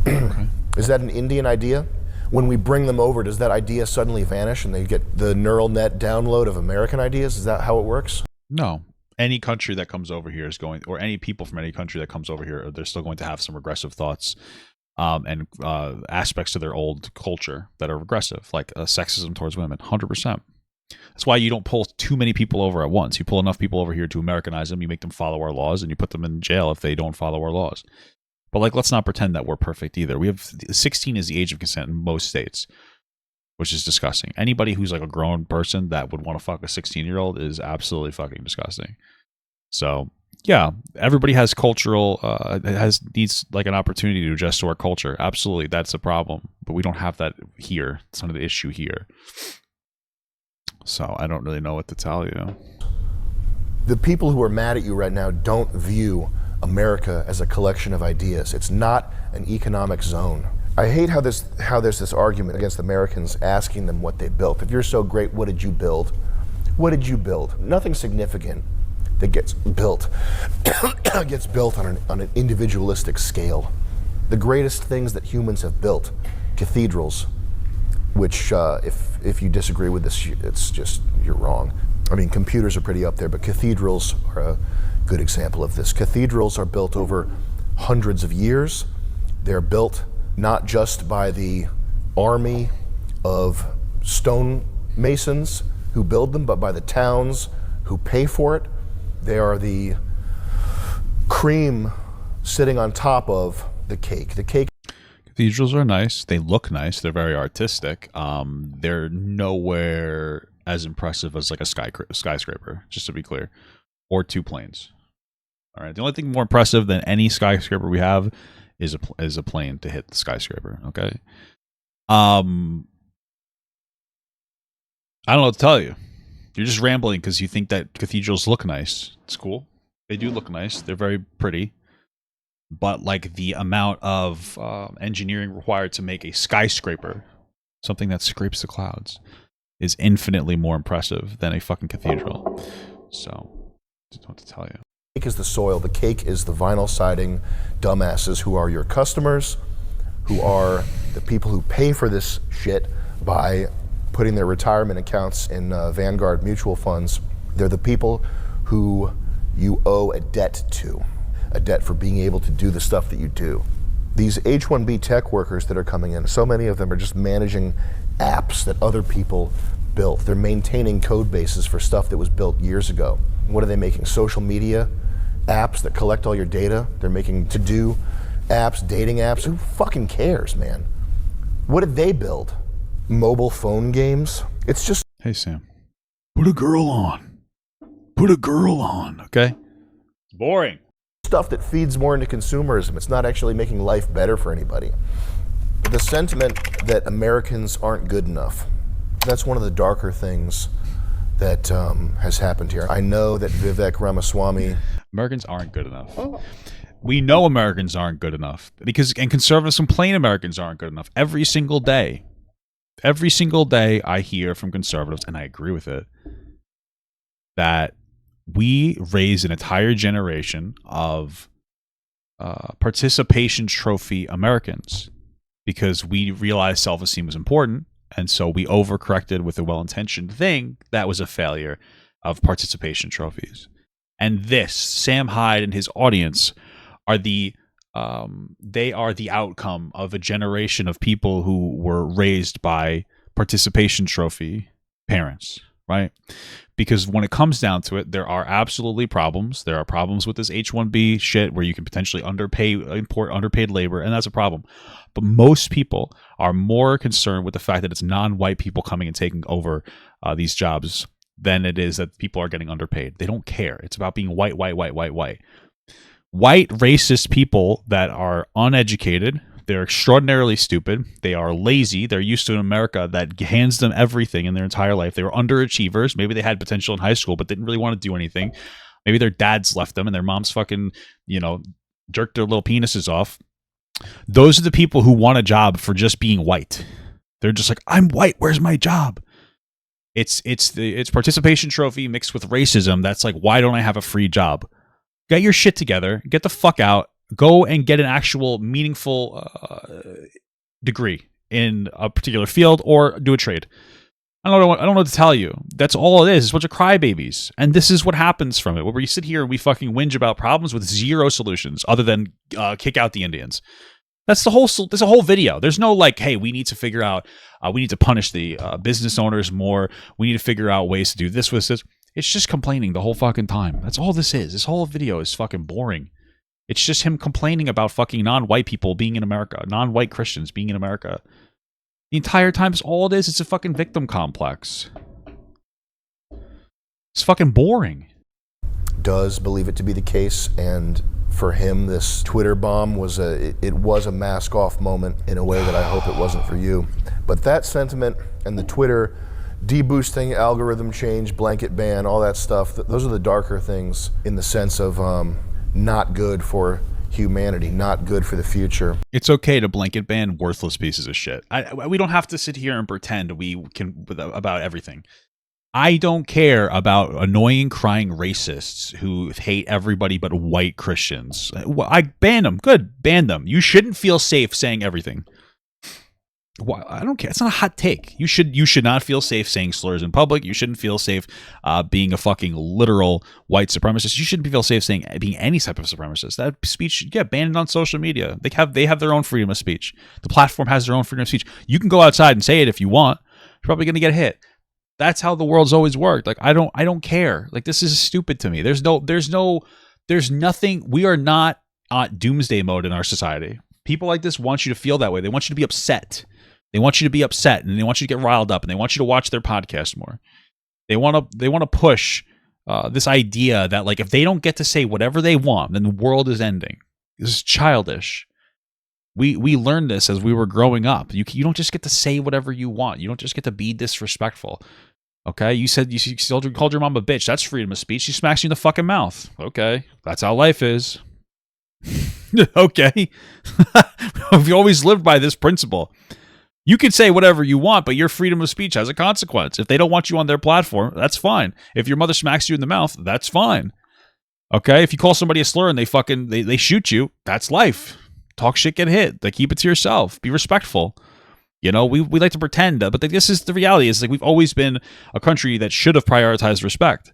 okay. Is that an Indian idea? When we bring them over, does that idea suddenly vanish and they get the neural net download of American ideas? Is that how it works? No. Any country that comes over here is going, or any people from any country that comes over here, they're still going to have some regressive thoughts and aspects to their old culture that are regressive, like sexism towards women, 100%. That's why you don't pull too many people over at once. You pull enough people over here to Americanize them, you make them follow our laws, and you put them in jail if they don't follow our laws. But like, let's not pretend that we're perfect either. We have 16 is the age of consent in most states, which is disgusting. Anybody who's like a grown person that would want to fuck a 16-year-old is absolutely fucking disgusting. So yeah, everybody has cultural needs like an opportunity to adjust to our culture. Absolutely, that's a problem. But we don't have that here. It's not the issue here. So I don't really know what to tell you. The people who are mad at you right now don't view America as a collection of ideas. It's not an economic zone. I hate how there's this argument against Americans asking them what they built. If you're so great, what did you build? What did you build? Nothing significant that gets built gets built on an individualistic scale. The greatest things that humans have built, cathedrals, which if you disagree with this, it's just, you're wrong. I mean, computers are pretty up there, but cathedrals are a good example of this. Cathedrals are built over hundreds of years. They're built not just by the army of stone masons who build them, but by the towns who pay for it. They are the cream sitting on top of the cake. The cake. Cathedrals are nice. They look nice. They're very artistic. They're nowhere as impressive as like a skyscraper, just to be clear, or two planes. All right. The only thing more impressive than any skyscraper we have is a plane to hit the skyscraper. Okay. I don't know what to tell you. You're just rambling because you think that cathedrals look nice. It's cool. They do look nice. They're very pretty. But like the amount of engineering required to make a skyscraper, something that scrapes the clouds, is infinitely more impressive than a fucking cathedral. So, I don't know what to tell you. The cake is the soil. The cake is the vinyl siding dumbasses who are your customers, who are the people who pay for this shit by putting their retirement accounts in Vanguard mutual funds. They're the people who you owe a debt to. A debt for being able to do the stuff that you do. These H-1B tech workers that are coming in, so many of them are just managing apps that other people built. They're maintaining code bases for stuff that was built years ago. What are they making? Social media apps that collect all your data? They're making to-do apps, dating apps. Who fucking cares, man? What did they build? Mobile phone games? It's just... Hey, Sam. Put a girl on. Put a girl on, okay? It's boring. Stuff that feeds more into consumerism. It's not actually making life better for anybody. The sentiment that Americans aren't good enough, that's one of the darker things that has happened here. I know that Vivek Ramaswamy... Americans aren't good enough. We know Americans aren't good enough and conservatives complain Americans aren't good enough every single day. Every single day I hear from conservatives, and I agree with it, that we raise an entire generation of participation trophy Americans because we realized self-esteem was important, and so we overcorrected with a well-intentioned thing that was a failure of participation trophies. And this, Sam Hyde and his audience, are they are the outcome of a generation of people who were raised by participation trophy parents, right? Because when it comes down to it, there are absolutely problems. There are problems with this H-1B shit where you can potentially import underpaid labor, and that's a problem. But most people are more concerned with the fact that it's non-white people coming and taking over these jobs than it is that people are getting underpaid. They don't care. It's about being white. White racist people that are uneducated, they're extraordinarily stupid, they are lazy, they're used to an America that hands them everything in their entire life. They were underachievers. Maybe they had potential in high school but didn't really want to do anything. Maybe their dads left them and their moms fucking, jerked their little penises off. Those are the people who want a job for just being white. They're just like, I'm white, where's my job? It's participation trophy mixed with racism. That's like, why don't I have a free job? Get your shit together, get the fuck out, go and get an actual meaningful degree in a particular field or do a trade. I don't know what to tell you. That's all it is. It's a bunch of crybabies. And this is what happens from it. Where we sit here and we fucking whinge about problems with zero solutions other than kick out the Indians. There's a whole video. There's no like, hey, we need to figure out, we need to punish the business owners more. We need to figure out ways to do this with this. It's just complaining the whole fucking time. That's all this is. This whole video is fucking boring. It's just him complaining about fucking non-white people being in America, non-white Christians being in America. The entire time, it's all it is. It's a fucking victim complex. It's fucking boring. Does believe it to be the case, and for him, this Twitter bomb was a mask-off moment in a way that I hope it wasn't for you. But that sentiment and the Twitter deboosting, algorithm change, blanket ban, all that stuff, those are the darker things in the sense of not good for humanity, not good for the future. It's okay to blanket ban worthless pieces of shit. We don't have to sit here and pretend we can about everything. I don't care about annoying crying racists who hate everybody but white Christians. I ban them. Good, ban them. You shouldn't feel safe saying everything. I don't care. It's not a hot take. You should not feel safe saying slurs in public. You shouldn't feel safe being a fucking literal white supremacist. You shouldn't feel safe saying being any type of supremacist. That speech should get banned on social media. They have their own freedom of speech. The platform has their own freedom of speech. You can go outside and say it if you want. You're probably going to get hit. That's how the world's always worked. Like I don't care. Like this is stupid to me. There's nothing. We are not on doomsday mode in our society. People like this want you to feel that way. They want you to be upset. They want you to be upset, and they want you to get riled up, and they want you to watch their podcast more. They want to push this idea that like if they don't get to say whatever they want, then the world is ending. This is childish. We learned this as we were growing up. You don't just get to say whatever you want. You don't just get to be disrespectful. Okay, you said you called your mom a bitch. That's freedom of speech. She smacks you in the fucking mouth. Okay, that's how life is. Okay, we've always lived by this principle. You can say whatever you want, but your freedom of speech has a consequence. If they don't want you on their platform, that's fine. If your mother smacks you in the mouth, that's fine. Okay, if you call somebody a slur and they shoot you, that's life. Talk shit, get hit. They keep it to yourself. Be respectful. You know, we like to pretend, but this is the reality. Is like we've always been a country that should have prioritized respect.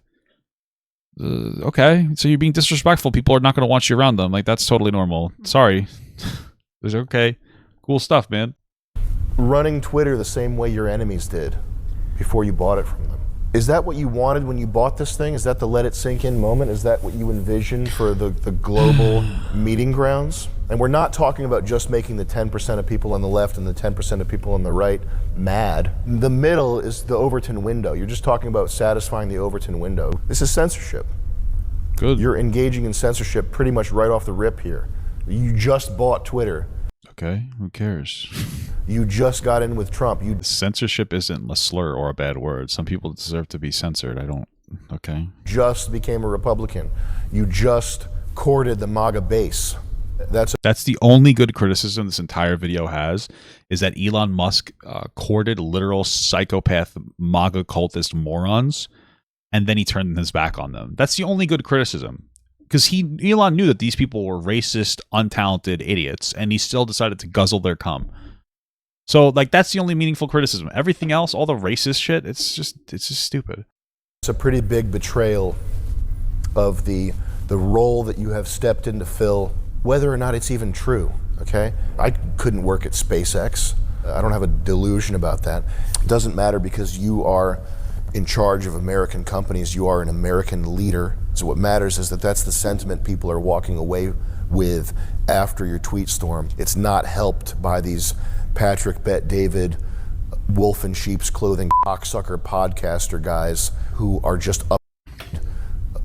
Okay, so you're being disrespectful. People are not going to want you around them. Like that's totally normal. Sorry. It's okay. Cool stuff, man. Running Twitter the same way your enemies did before you bought it from them. Is that what you wanted when you bought this thing? Is that the let it sink in moment? Is that what you envisioned for the global meeting grounds? And we're not talking about just making the 10% of people on the left and the 10% of people on the right mad. The middle is the Overton window. You're just talking about satisfying the Overton window. This is censorship. Good. You're engaging in censorship pretty much right off the rip here. You just bought Twitter. Okay, who cares? You just got in with Trump. Censorship isn't a slur or a bad word. Some people deserve to be censored. Okay. Just became a Republican. You just courted the MAGA base. That's the only good criticism this entire video has, is that Elon Musk courted literal psychopath MAGA cultist morons, and then he turned his back on them. That's the only good criticism. Because Elon knew that these people were racist, untalented idiots, and he still decided to guzzle their cum. So, like, that's the only meaningful criticism. Everything else, all the racist shit, it's just stupid. It's a pretty big betrayal of the role that you have stepped in to fill, whether or not it's even true, okay? I couldn't work at SpaceX. I don't have a delusion about that. It doesn't matter because you are in charge of American companies. You are an American leader. So what matters is that that's the sentiment people are walking away with after your tweet storm. It's not helped by these Patrick Bet-David, wolf in sheep's clothing, cocksucker podcaster guys who are just up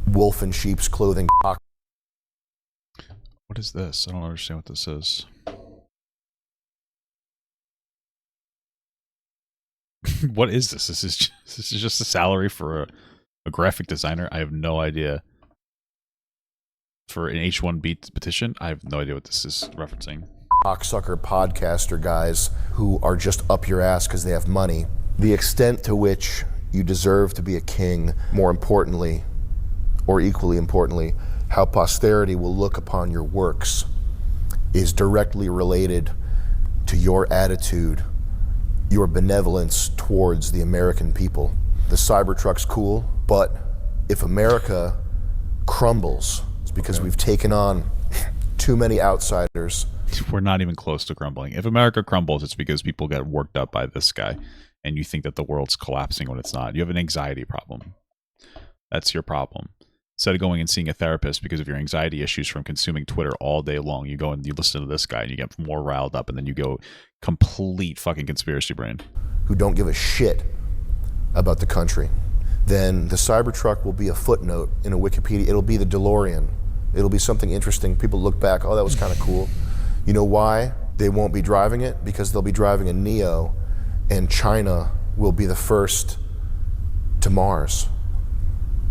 wolf in sheep's clothing. What is this? I don't understand what this is. What is this? This is just a salary for a graphic designer. I have no idea. For an H-1B petition, I have no idea what this is referencing. Cocksucker podcaster guys who are just up your ass because they have money. The extent to which you deserve to be a king, more importantly, or equally importantly, how posterity will look upon your works is directly related to your attitude, your benevolence towards the American people. The Cybertruck's cool, but if America crumbles, it's because we've taken on too many outsiders. We're not even close to crumbling. If America crumbles, it's because people get worked up by this guy, and you think that the world's collapsing when it's not. You have an anxiety problem. That's your problem. Instead of going and seeing a therapist because of your anxiety issues from consuming Twitter all day long, you go and you listen to this guy and you get more riled up, and then you go complete fucking conspiracy brain. Who don't give a shit about the country. Then the Cybertruck will be a footnote in a Wikipedia. It'll be the DeLorean. It'll be something interesting. People look back, oh, that was kind of cool. You know why they won't be driving it? Because they'll be driving a Neo, and China will be the first to Mars.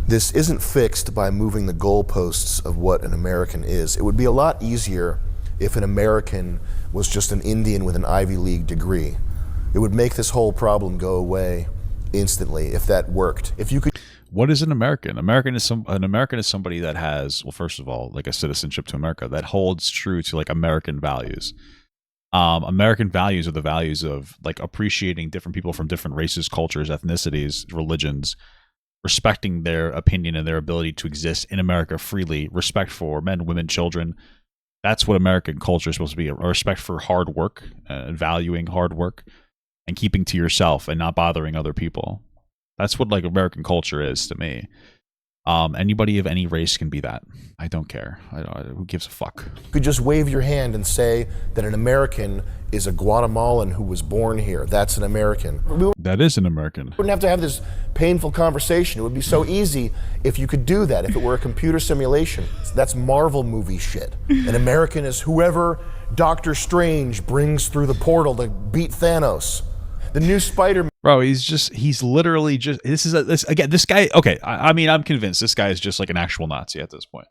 This isn't fixed by moving the goalposts of what an American is. It would be a lot easier if an American was just an Indian with an Ivy League degree. It would make this whole problem go away instantly if that worked. If you could. What is an American? An American is somebody that has, well, first of all, like a citizenship to America that holds true to like American values. American values are the values of like appreciating different people from different races, cultures, ethnicities, religions, respecting their opinion and their ability to exist in America freely, respect for men, women, children. That's what American culture is supposed to be, a respect for hard work, valuing hard work, and keeping to yourself and not bothering other people. That's what like American culture is to me. Anybody of any race can be that. I don't care. Who gives a fuck? You could just wave your hand and say that an American is a Guatemalan who was born here. That's an American. That is an American. We wouldn't have to have this painful conversation. It would be so easy if you could do that, if it were a computer simulation. That's Marvel movie shit. An American is whoever Doctor Strange brings through the portal to beat Thanos. The new Spider-Man. Bro, he's literally just, this guy, okay, I mean, I'm convinced this guy is just like an actual Nazi at this point.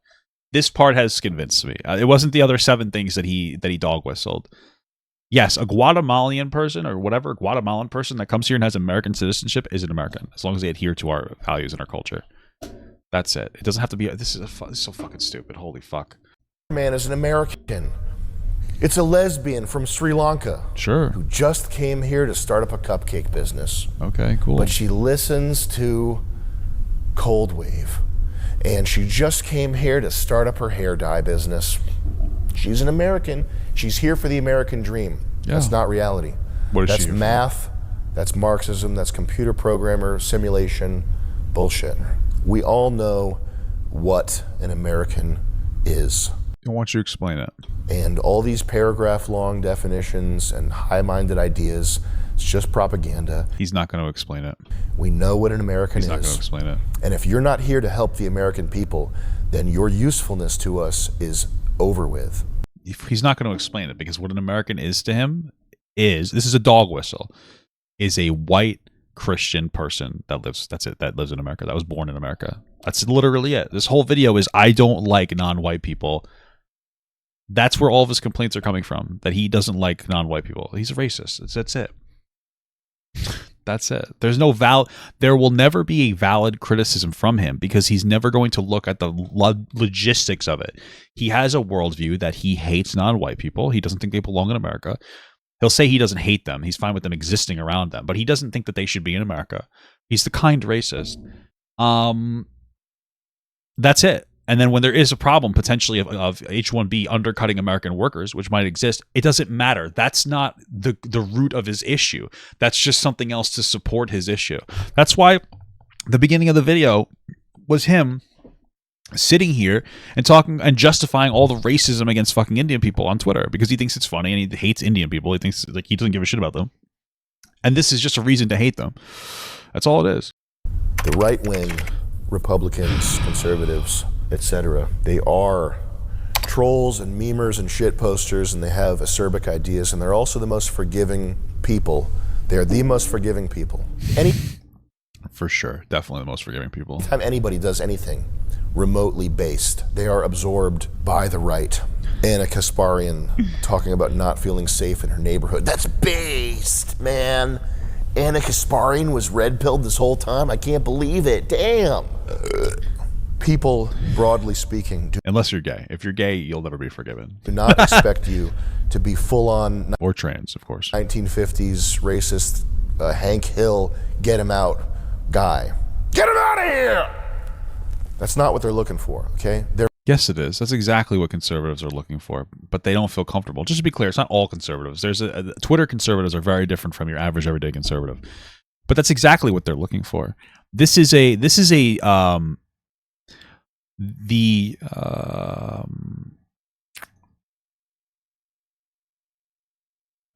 This part has convinced me. It wasn't the other 7 things that he dog whistled. Yes, a Guatemalan person or whatever, Guatemalan person that comes here and has American citizenship is an American, as long as they adhere to our values and our culture. That's it. It doesn't have to be, this is so fucking stupid. Holy fuck. Man is an American. It's a lesbian from Sri Lanka. Sure. Who just came here to start up a cupcake business. Okay, cool. But she listens to Cold Wave. And she just came here to start up her hair dye business. She's an American. She's here for the American dream. Yeah. That's not reality. What is that's she here math, for? That's Marxism, that's computer programmer, simulation, bullshit. We all know what an American is. I want you to explain it. And all these paragraph-long definitions and high-minded ideas, it's just propaganda. He's not going to explain it. We know what an American is. He's not going to explain it. And if you're not here to help the American people, then your usefulness to us is over with. He's not going to explain it, because what an American is to him is, this is a dog whistle, is a white Christian person that lives, that's it, that lives in America, that was born in America. That's literally it. This whole video is, I don't like non-white people. That's where all of his complaints are coming from, that he doesn't like non-white people. He's a racist. That's it. That's it. There's no there will never be a valid criticism from him, because he's never going to look at the logistics of it. He has a worldview that he hates non-white people. He doesn't think they belong in America. He'll say he doesn't hate them. He's fine with them existing around them, but he doesn't think that they should be in America. He's the kind racist. That's it. And then when there is a problem potentially of H-1B undercutting American workers, which might exist, it doesn't matter. That's not the root of his issue. That's just something else to support his issue. That's why the beginning of the video was him sitting here and talking and justifying all the racism against fucking Indian people on Twitter, because he thinks it's funny and he hates Indian people. He thinks like he doesn't give a shit about them. And this is just a reason to hate them. That's all it is. The right wing, Republicans, conservatives, etc. They are trolls and memers and shit posters, and they have acerbic ideas, and they're also the most forgiving people. They are the most forgiving people. For sure, definitely the most forgiving people. Anytime anybody does anything remotely based, they are absorbed by the right. Anna Kasparian talking about not feeling safe in her neighborhood. That's based, man. Anna Kasparian was red-pilled this whole time? I can't believe it. Damn. People, broadly speaking, unless you're gay. If you're gay, you'll never be forgiven. Do not expect you to be full-on... Or trans, of course. 1950s racist Hank Hill, get him out guy. Get him out of here! That's not what they're looking for, okay? They're Yes, it is. That's exactly what conservatives are looking for, but they don't feel comfortable. Just to be clear, it's not all conservatives. There's Twitter conservatives are very different from your average everyday conservative, but that's exactly what they're looking for. This is a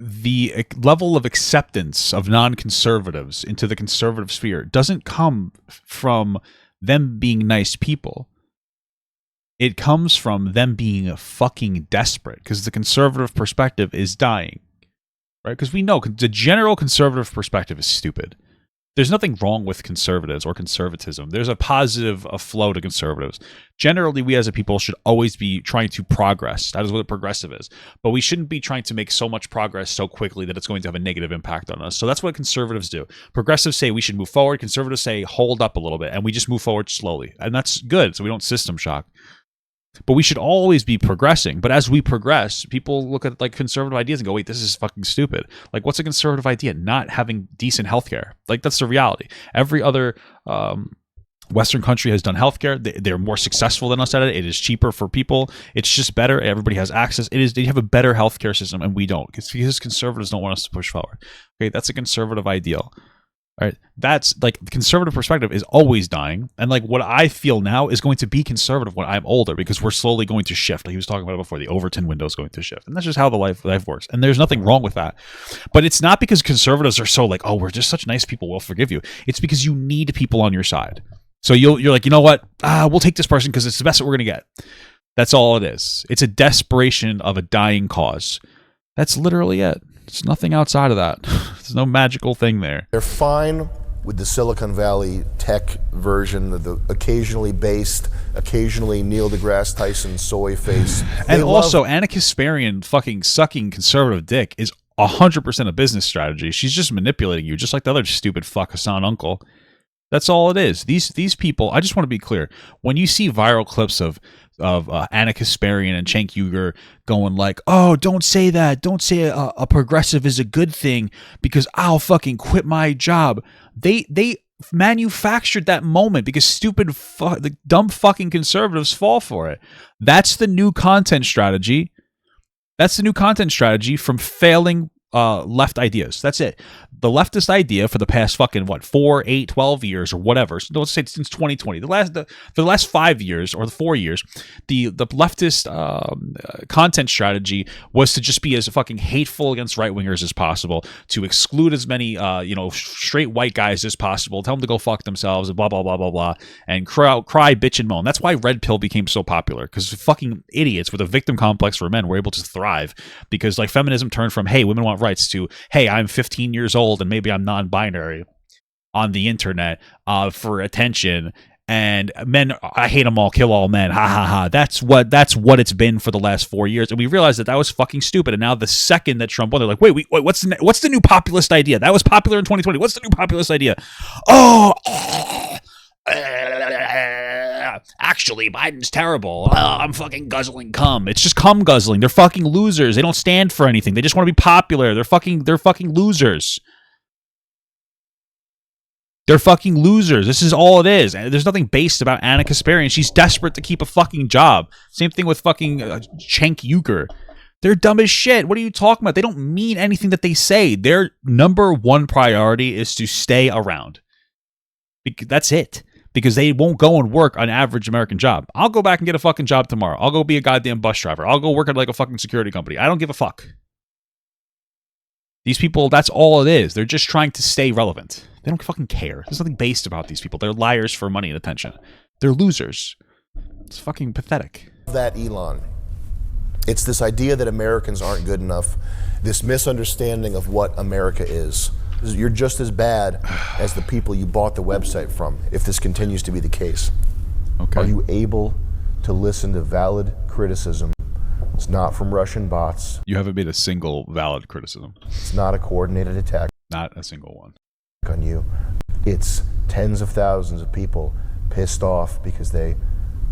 the level of acceptance of non-conservatives into the conservative sphere doesn't come from them being nice people. It comes from them being fucking desperate, because the conservative perspective is dying, right? Because we know the general conservative perspective is stupid. There's nothing wrong with conservatives or conservatism. There's a positive flow to conservatives. Generally, we as a people should always be trying to progress. That is what a progressive is. But we shouldn't be trying to make so much progress so quickly that it's going to have a negative impact on us. So that's what conservatives do. Progressives say we should move forward. Conservatives say hold up a little bit, and we just move forward slowly. And that's good, so we don't system shock. But we should always be progressing. But as we progress, people look at like conservative ideas and go, wait, this is fucking stupid. Like, what's a conservative idea? Not having decent healthcare. Like, that's the reality. Every other Western country has done healthcare. They're more successful than us at it. It is cheaper for people. It's just better. Everybody has access. They have a better healthcare system, and we don't. It's because conservatives don't want us to push forward. Okay, that's a conservative ideal. All right, that's like the conservative perspective is always dying, and like what I feel now is going to be conservative when I'm older, because we're slowly going to shift. Like he was talking about it before, the Overton window is going to shift, and that's just how the life works. And there's nothing wrong with that, but it's not because conservatives are so like, oh, we're just such nice people, we'll forgive you. It's because you need people on your side. So you're like, you know what? We'll take this person because it's the best that we're gonna get. That's all it is. It's a desperation of a dying cause. That's literally it. It's nothing outside of that. There's no magical thing there. They're fine with the Silicon Valley tech version, the occasionally based, occasionally Neil deGrasse Tyson soy face. And also, Anna Kasparian fucking sucking conservative dick is 100% a business strategy. She's just manipulating you, just like the other stupid fuck Hassan uncle. That's all it is. These people, I just want to be clear. When you see viral clips of Anna Kasparian and Cenk Uygur going like, oh, don't say that. Don't say a progressive is a good thing because I'll fucking quit my job. They manufactured that moment because the dumb fucking conservatives fall for it. That's the new content strategy. That's the new content strategy from failing left ideas. That's it. The leftist idea for the past fucking 4, 8, 12 years or whatever. So let's say since 2020, the last 5 years or the 4 years, the leftist content strategy was to just be as fucking hateful against right wingers as possible, to exclude as many straight white guys as possible, tell them to go fuck themselves, and blah blah blah blah blah, and cry, bitch, and moan. That's why Red Pill became so popular, because fucking idiots with a victim complex for men were able to thrive, because like feminism turned from hey, women want rights to hey, I'm 15 years old and maybe I'm non-binary on the internet for attention, and men, I hate them all, kill all men, ha ha ha. That's what it's been for the last 4 years, and we realized that was fucking stupid. And now the second that Trump won, they're like, wait, what's the new populist idea that was popular in 2020? What's the new populist idea? Actually, Biden's terrible. I'm fucking guzzling cum. It's just cum guzzling. They're fucking losers. They don't stand for anything. They just want to be popular. They're fucking losers. They're fucking losers. This is all it is. And there's nothing based about Anna Kasparian. She's desperate to keep a fucking job. Same thing with fucking Cenk Uygur. They're dumb as shit. What are you talking about? They don't mean anything that they say. Their number one priority is to stay around. That's it. Because they won't go and work an average American job. I'll go back and get a fucking job tomorrow. I'll go be a goddamn bus driver. I'll go work at like a fucking security company. I don't give a fuck. These people, that's all it is. They're just trying to stay relevant. They don't fucking care. There's nothing based about these people. They're liars for money and attention. They're losers. It's fucking pathetic. That Elon. It's this idea that Americans aren't good enough. This misunderstanding of what America is. You're just as bad as the people you bought the website from, if this continues to be the case. Okay. Are you able to listen to valid criticism? It's not from Russian bots. You haven't made a single valid criticism. It's not a coordinated attack. Not a single one. On you. It's tens of thousands of people pissed off because they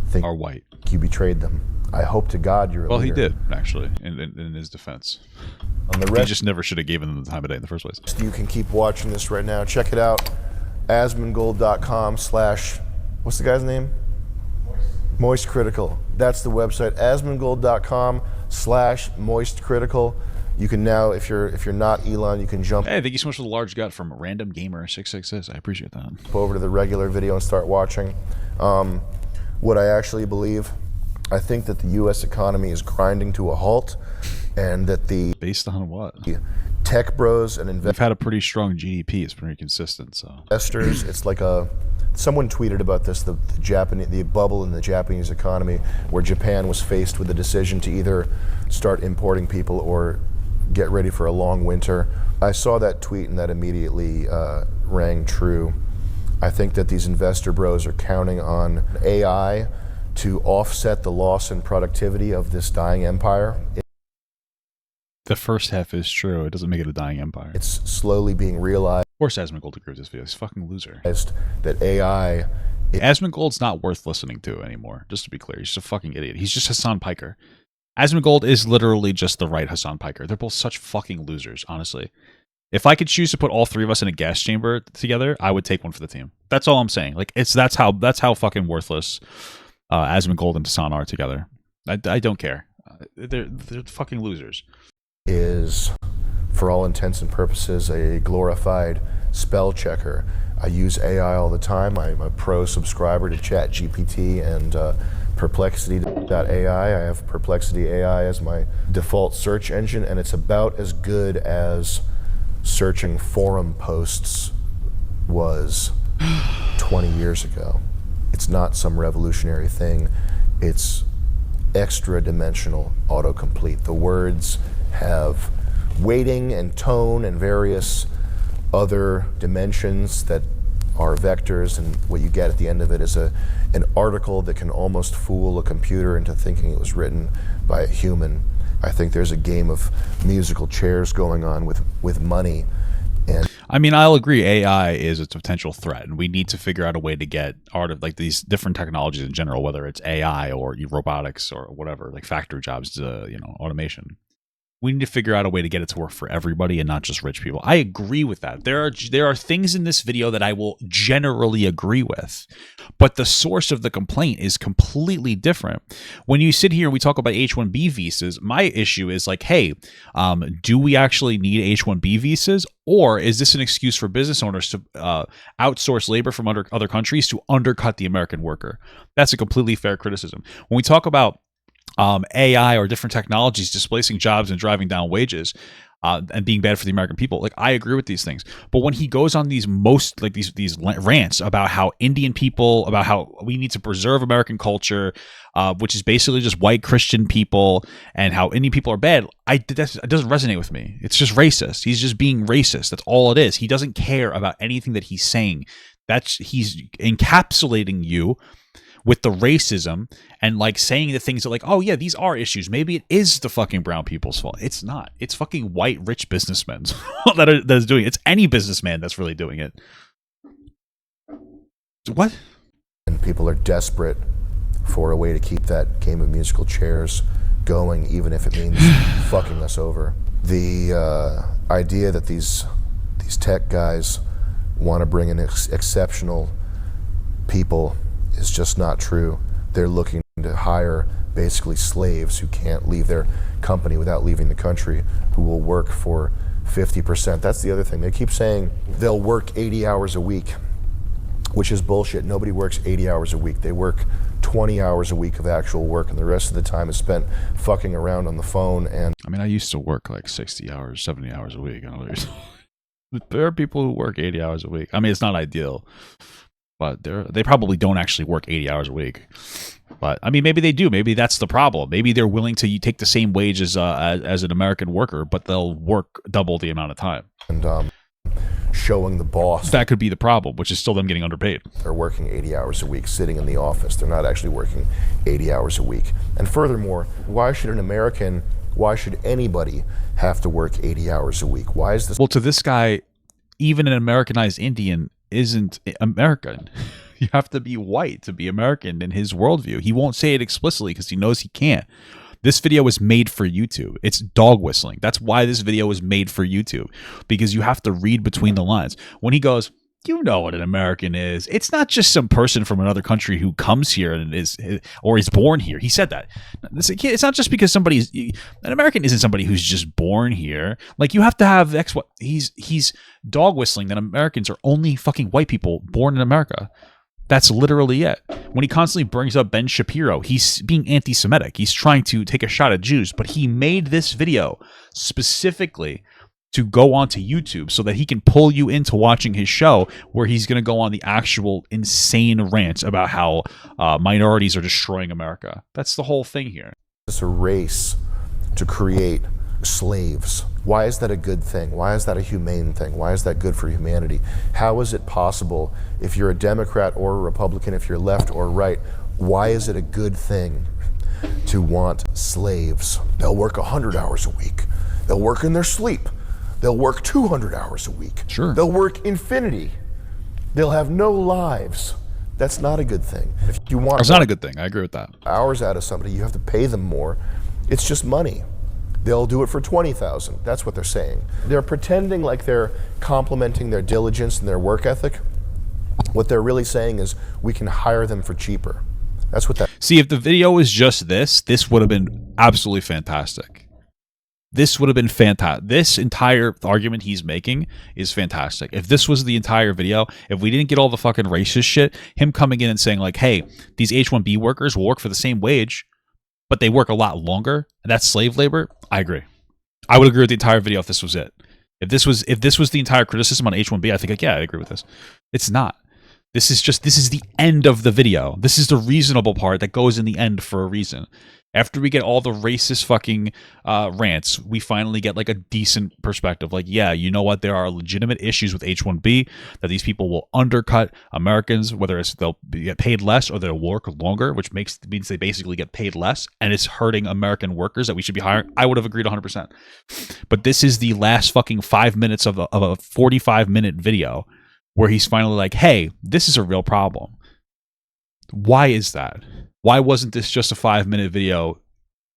think are white. You betrayed them. I hope to God you're a leader. He did, actually, in his defense. On the rest, he just never should have given them the time of day in the first place. You can keep watching this right now. Check it out. asmongold.com/ what's the guy's name? Moist Critical. That's the website, asmongold.com/moistcritical. You can now, if you're not Elon, you can jump Hey, thank you so much for the large gut from Random Gamer 666. I appreciate that. over to the regular video and start watching. What I actually believe, I think that the U.S. economy is grinding to a halt, and that the Based on what? tech bros and We've had a pretty strong GDP. It's pretty consistent. So investors, it's like someone tweeted about this, the bubble in the Japanese economy, where Japan was faced with the decision to either start importing people or get ready for a long winter. I saw that tweet and that immediately rang true. I think that these investor bros are counting on AI to offset the loss in productivity of this dying empire. the first half is true. It doesn't make it a dying empire. It's slowly being realized Of course, Asmongold agrees with this video. He's a fucking loser. that AI Asmongold's not worth listening to anymore. Just to be clear, he's just a fucking idiot. He's just Hassan Piker. Asmongold is literally just the right Hassan Piker. They're both such fucking losers, honestly. If I could choose to put all three of us in a gas chamber together, I would take one for the team. That's all I'm saying. Like that's how fucking worthless Asmongold and Hassan are together. I don't care. They're fucking losers. is, for all intents and purposes, a glorified spell checker. I use AI all the time. I'm a pro subscriber to ChatGPT and Perplexity.ai. I have Perplexity AI as my default search engine, and it's about as good as searching forum posts was 20 years ago. It's not some revolutionary thing. It's extra-dimensional autocomplete. The words have weighting and tone and various other dimensions that are vectors, and what you get at the end of it is an article that can almost fool a computer into thinking it was written by a human. I think there's a game of musical chairs going on with money. And I mean, I'll agree AI is a potential threat, and we need to figure out a way to get like these different technologies in general, whether it's AI or robotics or whatever, like factory jobs, automation. We need to figure out a way to get it to work for everybody and not just rich people. I agree with that. There are things in this video that I will generally agree with, but the source of the complaint is completely different. When you sit here and we talk about H-1B visas, my issue is like, hey, do we actually need H-1B visas? Or is this an excuse for business owners to outsource labor from other countries to undercut the American worker? That's a completely fair criticism. When we talk about AI or different technologies displacing jobs and driving down wages and being bad for the American people, like I agree with these things. But when he goes on these these rants about how Indian people, about how we need to preserve American culture, which is basically just white Christian people, and how Indian people are bad, it doesn't resonate with me. It's just racist. He's just being racist. That's all it is. He doesn't care about anything that he's saying. He's encapsulating you with the racism and like saying the things that like, oh yeah, these are issues. Maybe it is the fucking brown people's fault. It's not. It's fucking white rich businessmen that is doing it. It's any businessman that's really doing it. What? And people are desperate for a way to keep that game of musical chairs going, even if it means fucking us over. The idea that these tech guys want to bring in exceptional people is just not true. They're looking to hire basically slaves who can't leave their company without leaving the country, who will work for 50%. That's the other thing. They keep saying they'll work 80 hours a week, which is bullshit. Nobody works 80 hours a week. They work 20 hours a week of actual work, and the rest of the time is spent fucking around on the phone. And I mean, I used to work like 60 hours, 70 hours a week. I don't know. There are people who work 80 hours a week. I mean, it's not ideal, but they probably don't actually work 80 hours a week. But I mean, maybe they do. Maybe that's the problem. Maybe they're willing to take the same wage as an American worker, but they'll work double the amount of time. And showing the boss that could be the problem, which is still them getting underpaid. They're working 80 hours a week, sitting in the office. They're not actually working 80 hours a week. And furthermore, why should anybody have to work 80 hours a week? Why is this? Well, to this guy, even an Americanized Indian isn't American. You have to be white to be American in his worldview. He won't say it explicitly because he knows he can't. This video was made for YouTube. It's dog whistling. That's why this video was made for YouTube, because you have to read between the lines. When he goes, You know what an American is. It's not just some person from another country who comes here and is born here. He said that. It's not just because an American isn't somebody who's just born here. Like, you have to have he's dog whistling that Americans are only fucking white people born in America. That's literally it. When he constantly brings up Ben Shapiro, he's being anti-Semitic. He's trying to take a shot at Jews, but he made this video specifically to go onto YouTube so that he can pull you into watching his show, where he's going to go on the actual insane rant about how minorities are destroying America. That's the whole thing here. It's a race to create slaves. Why is that a good thing? Why is that a humane thing? Why is that good for humanity? How is it possible, if you're a Democrat or a Republican, if you're left or right, why is it a good thing to want slaves? They'll work 100 hours a week. They'll work in their sleep. They'll work 200 hours a week. Sure. They'll work infinity. They'll have no lives. That's not a good thing. If you want It's not a good thing. I agree with that. hours out of somebody, you have to pay them more. It's just money. They'll do it for $20,000. That's what they're saying. They're pretending like they're complimenting their diligence and their work ethic. What they're really saying is, we can hire them for cheaper. That's what that. See, if the video was just this would have been absolutely fantastic. This would have been fantastic. This entire argument he's making is fantastic. If this was the entire video, if we didn't get all the fucking racist shit, him coming in and saying like, hey, these H-1B workers will work for the same wage, but they work a lot longer, and that's slave labor, I agree. I would agree with the entire video if this was it. If this was the entire criticism on H-1B, I think like, yeah, I agree with this. It's not. This is the end of the video. This is the reasonable part that goes in the end for a reason. After we get all the racist fucking rants, we finally get like a decent perspective. Like, yeah, you know what? There are legitimate issues with H-1B, that these people will undercut Americans, whether it's they'll get paid less or they'll work longer, which means they basically get paid less, and it's hurting American workers that we should be hiring. I would have agreed 100%. But this is the last fucking 5 minutes of a 45-minute video where he's finally like, hey, this is a real problem. Why is that? Why wasn't this just a 5-minute video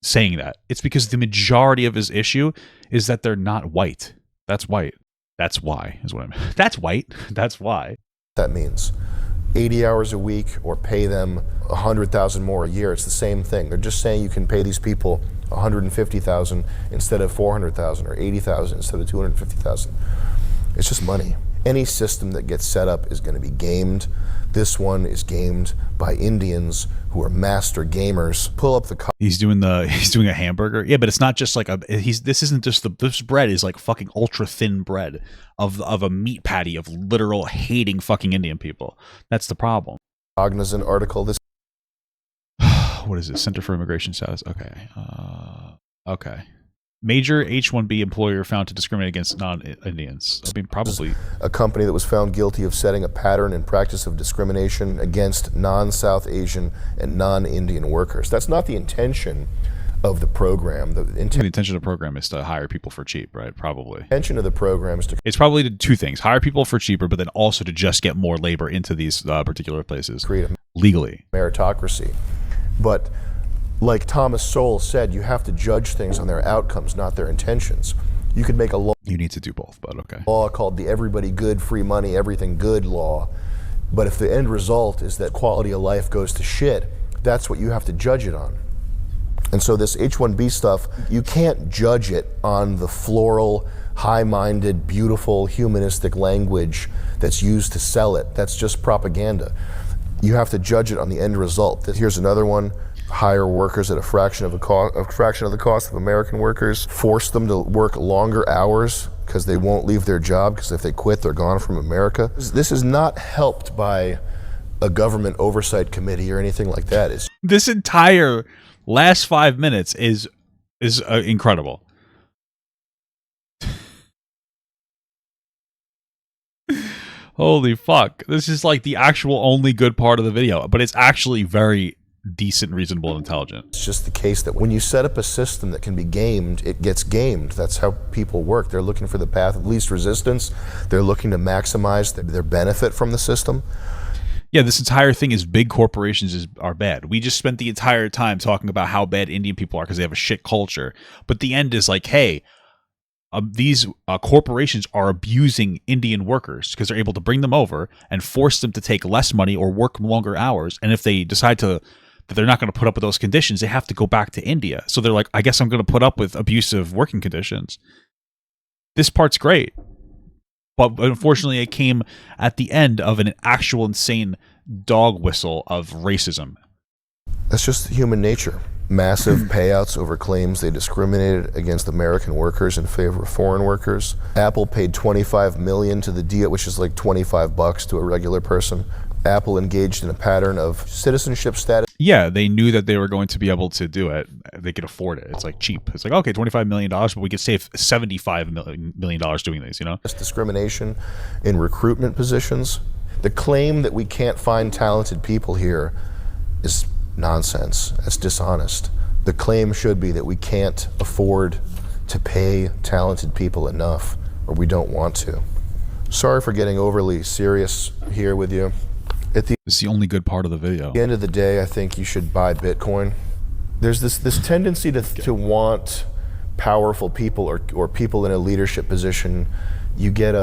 saying that? It's because the majority of his issue is that they're not white. That's white. That's why, is what I mean. That's white. That's why. That means 80 hours a week or pay them 100,000 more a year. It's the same thing. They're just saying you can pay these people 150,000 instead of 400,000, or 80,000 instead of 250,000. It's just money. Any system that gets set up is going to be gamed. This one is gamed by Indians who are master gamers. Pull up the. He's doing a hamburger. Yeah, but it's not just like this isn't just this bread is like fucking ultra thin bread of a meat patty of literal hating fucking Indian people. That's the problem. Cognizant article. This. What is it? Center for Immigration Status. Okay. Okay. Major H-1B employer found to discriminate against non-Indians. I mean, probably. A company that was found guilty of setting a pattern and practice of discrimination against non-South Asian and non-Indian workers. That's not the intention of the program. The intention of the program is to hire people for cheap, right? Probably. Intention of the program is to. It's probably to two things: hire people for cheaper, but then also to just get more labor into these particular places create a legally. Meritocracy, but. Like Thomas Sowell said, you have to judge things on their outcomes, not their intentions. You could make a law. You need to do both, but okay. Law called the everybody good, free money, everything good law. But if the end result is that quality of life goes to shit, that's what you have to judge it on. And so this H-1B stuff, you can't judge it on the floral, high-minded, beautiful, humanistic language that's used to sell it. That's just propaganda. You have to judge it on the end result. Here's another one. Hire workers at a fraction of the cost of American workers, force them to work longer hours because they won't leave their job, because if they quit, they're gone from America. This is not helped by a government oversight committee or anything like that. This entire last 5 minutes is incredible. Holy fuck. This is like the actual only good part of the video, but it's actually very decent, reasonable, and intelligent. It's just the case that when you set up a system that can be gamed, it gets gamed. That's how people work. They're looking for the path of least resistance. They're looking to maximize their benefit from the system. Yeah, this entire thing is big corporations are bad. We just spent the entire time talking about how bad Indian people are because they have a shit culture. But the end is like, hey, these corporations are abusing Indian workers because they're able to bring them over and force them to take less money or work longer hours. And if they decide that they're not going to put up with those conditions, they have to go back to India. So they're like, I guess I'm going to put up with abusive working conditions. This part's great. But unfortunately, it came at the end of an actual insane dog whistle of racism. That's just human nature. Massive payouts over claims they discriminated against American workers in favor of foreign workers. Apple paid $25 million to the deal, which is like $25 to a regular person. Apple engaged in a pattern of citizenship status. Yeah, they knew that they were going to be able to do it. They could afford it. It's like cheap. It's like, okay, $25 million, but we could save $75 million doing these, you know? Discrimination in recruitment positions. The claim that we can't find talented people here is nonsense. That's dishonest. The claim should be that we can't afford to pay talented people enough, or we don't want to. Sorry for getting overly serious here with you. It's the only good part of the video. At the end of the day, I think you should buy Bitcoin. There's this tendency to want powerful people or people in a leadership position. You get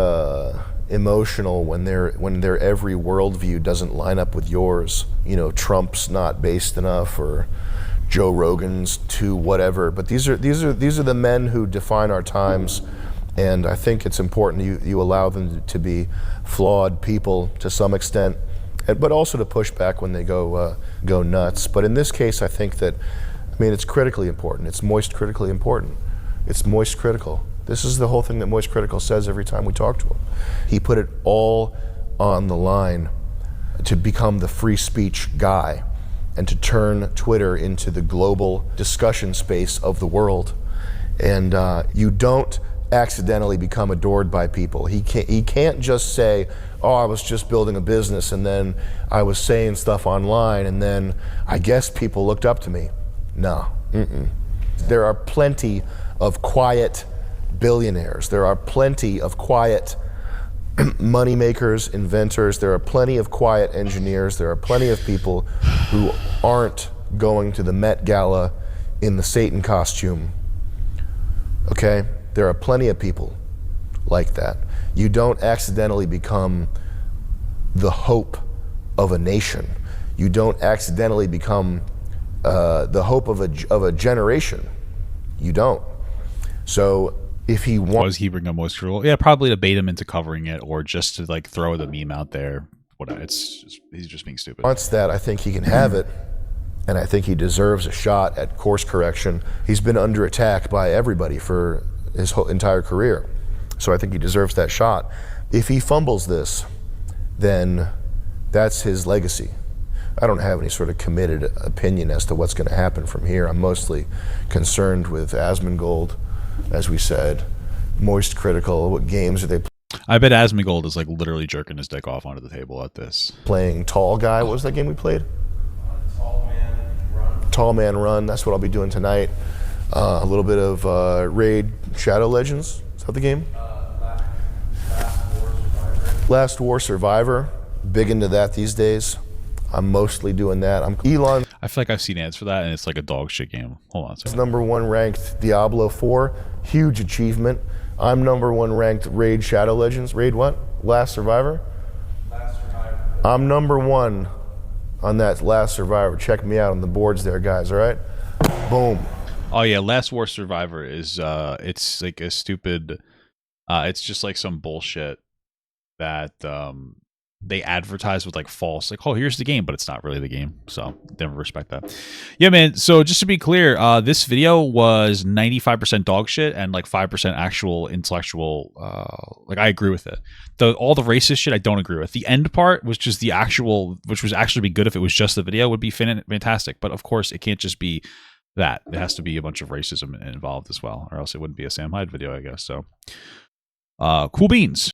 emotional when their every worldview doesn't line up with yours. You know, Trump's not based enough, or Joe Rogan's too whatever. But these are the men who define our times, and I think it's important you allow them to be flawed people to some extent, but also to push back when they go nuts. But in this case, I think that, it's critically important. It's moist critically important. It's moist critical. This is the whole thing that Moist Critical says every time we talk to him. He put it all on the line to become the free speech guy and to turn Twitter into the global discussion space of the world. And you don't accidentally become adored by people. He can't just say, oh, I was just building a business and then I was saying stuff online and then I guess people looked up to me. No. There are plenty of quiet billionaires. There are plenty of quiet money makers, inventors. There are plenty of quiet engineers. There are plenty of people who aren't going to the Met Gala in the Satan costume. Okay? There are plenty of people like that. You don't accidentally become the hope of a nation. You don't accidentally become the hope of a generation. You don't. So if he was he bring up Moist Critical? Yeah, probably to bait him into covering it, or just to like throw the meme out there. Whatever. He's just being stupid. Wants that, I think he can have it, and I think he deserves a shot at course correction. He's been under attack by everybody for his whole entire career, so I think he deserves that shot. If he fumbles this, then that's his legacy. I don't have any sort of committed opinion as to what's going to happen from here. I'm mostly concerned with Asmongold, as we said, Moist Critical. What games are they playing? I bet Asmongold is like literally jerking his dick off onto the table at this. Playing Tall Guy. What was that game we played? Tall Man Run. Tall Man Run. That's what I'll be doing tonight. A little bit of Raid Shadow Legends. Is that the game? Last War Survivor. Big into that these days. I'm mostly doing that. Elon. I feel like I've seen ads for that, and it's like a dog shit game. Hold on a second. #1 ranked Diablo 4. Huge achievement. I'm #1 ranked Raid Shadow Legends. Raid what? Last Survivor? Last Survivor. I'm #1 on that Last Survivor. Check me out on the boards there, guys, all right? Boom. Oh, yeah, Last War Survivor is, it's like a stupid, it's just like some bullshit that, they advertise with like false, like, oh, here's the game, but it's not really the game. So never respect that. Yeah, man. So just to be clear, this video was 95% dog shit and like 5% actual intellectual. Like I agree with it. All the racist shit I don't agree with. The end part was just the actual, which was actually be good if it was just the video, would be fantastic. But of course, it can't just be that. It has to be a bunch of racism involved as well, or else it wouldn't be a Sam Hyde video, I guess. So cool beans.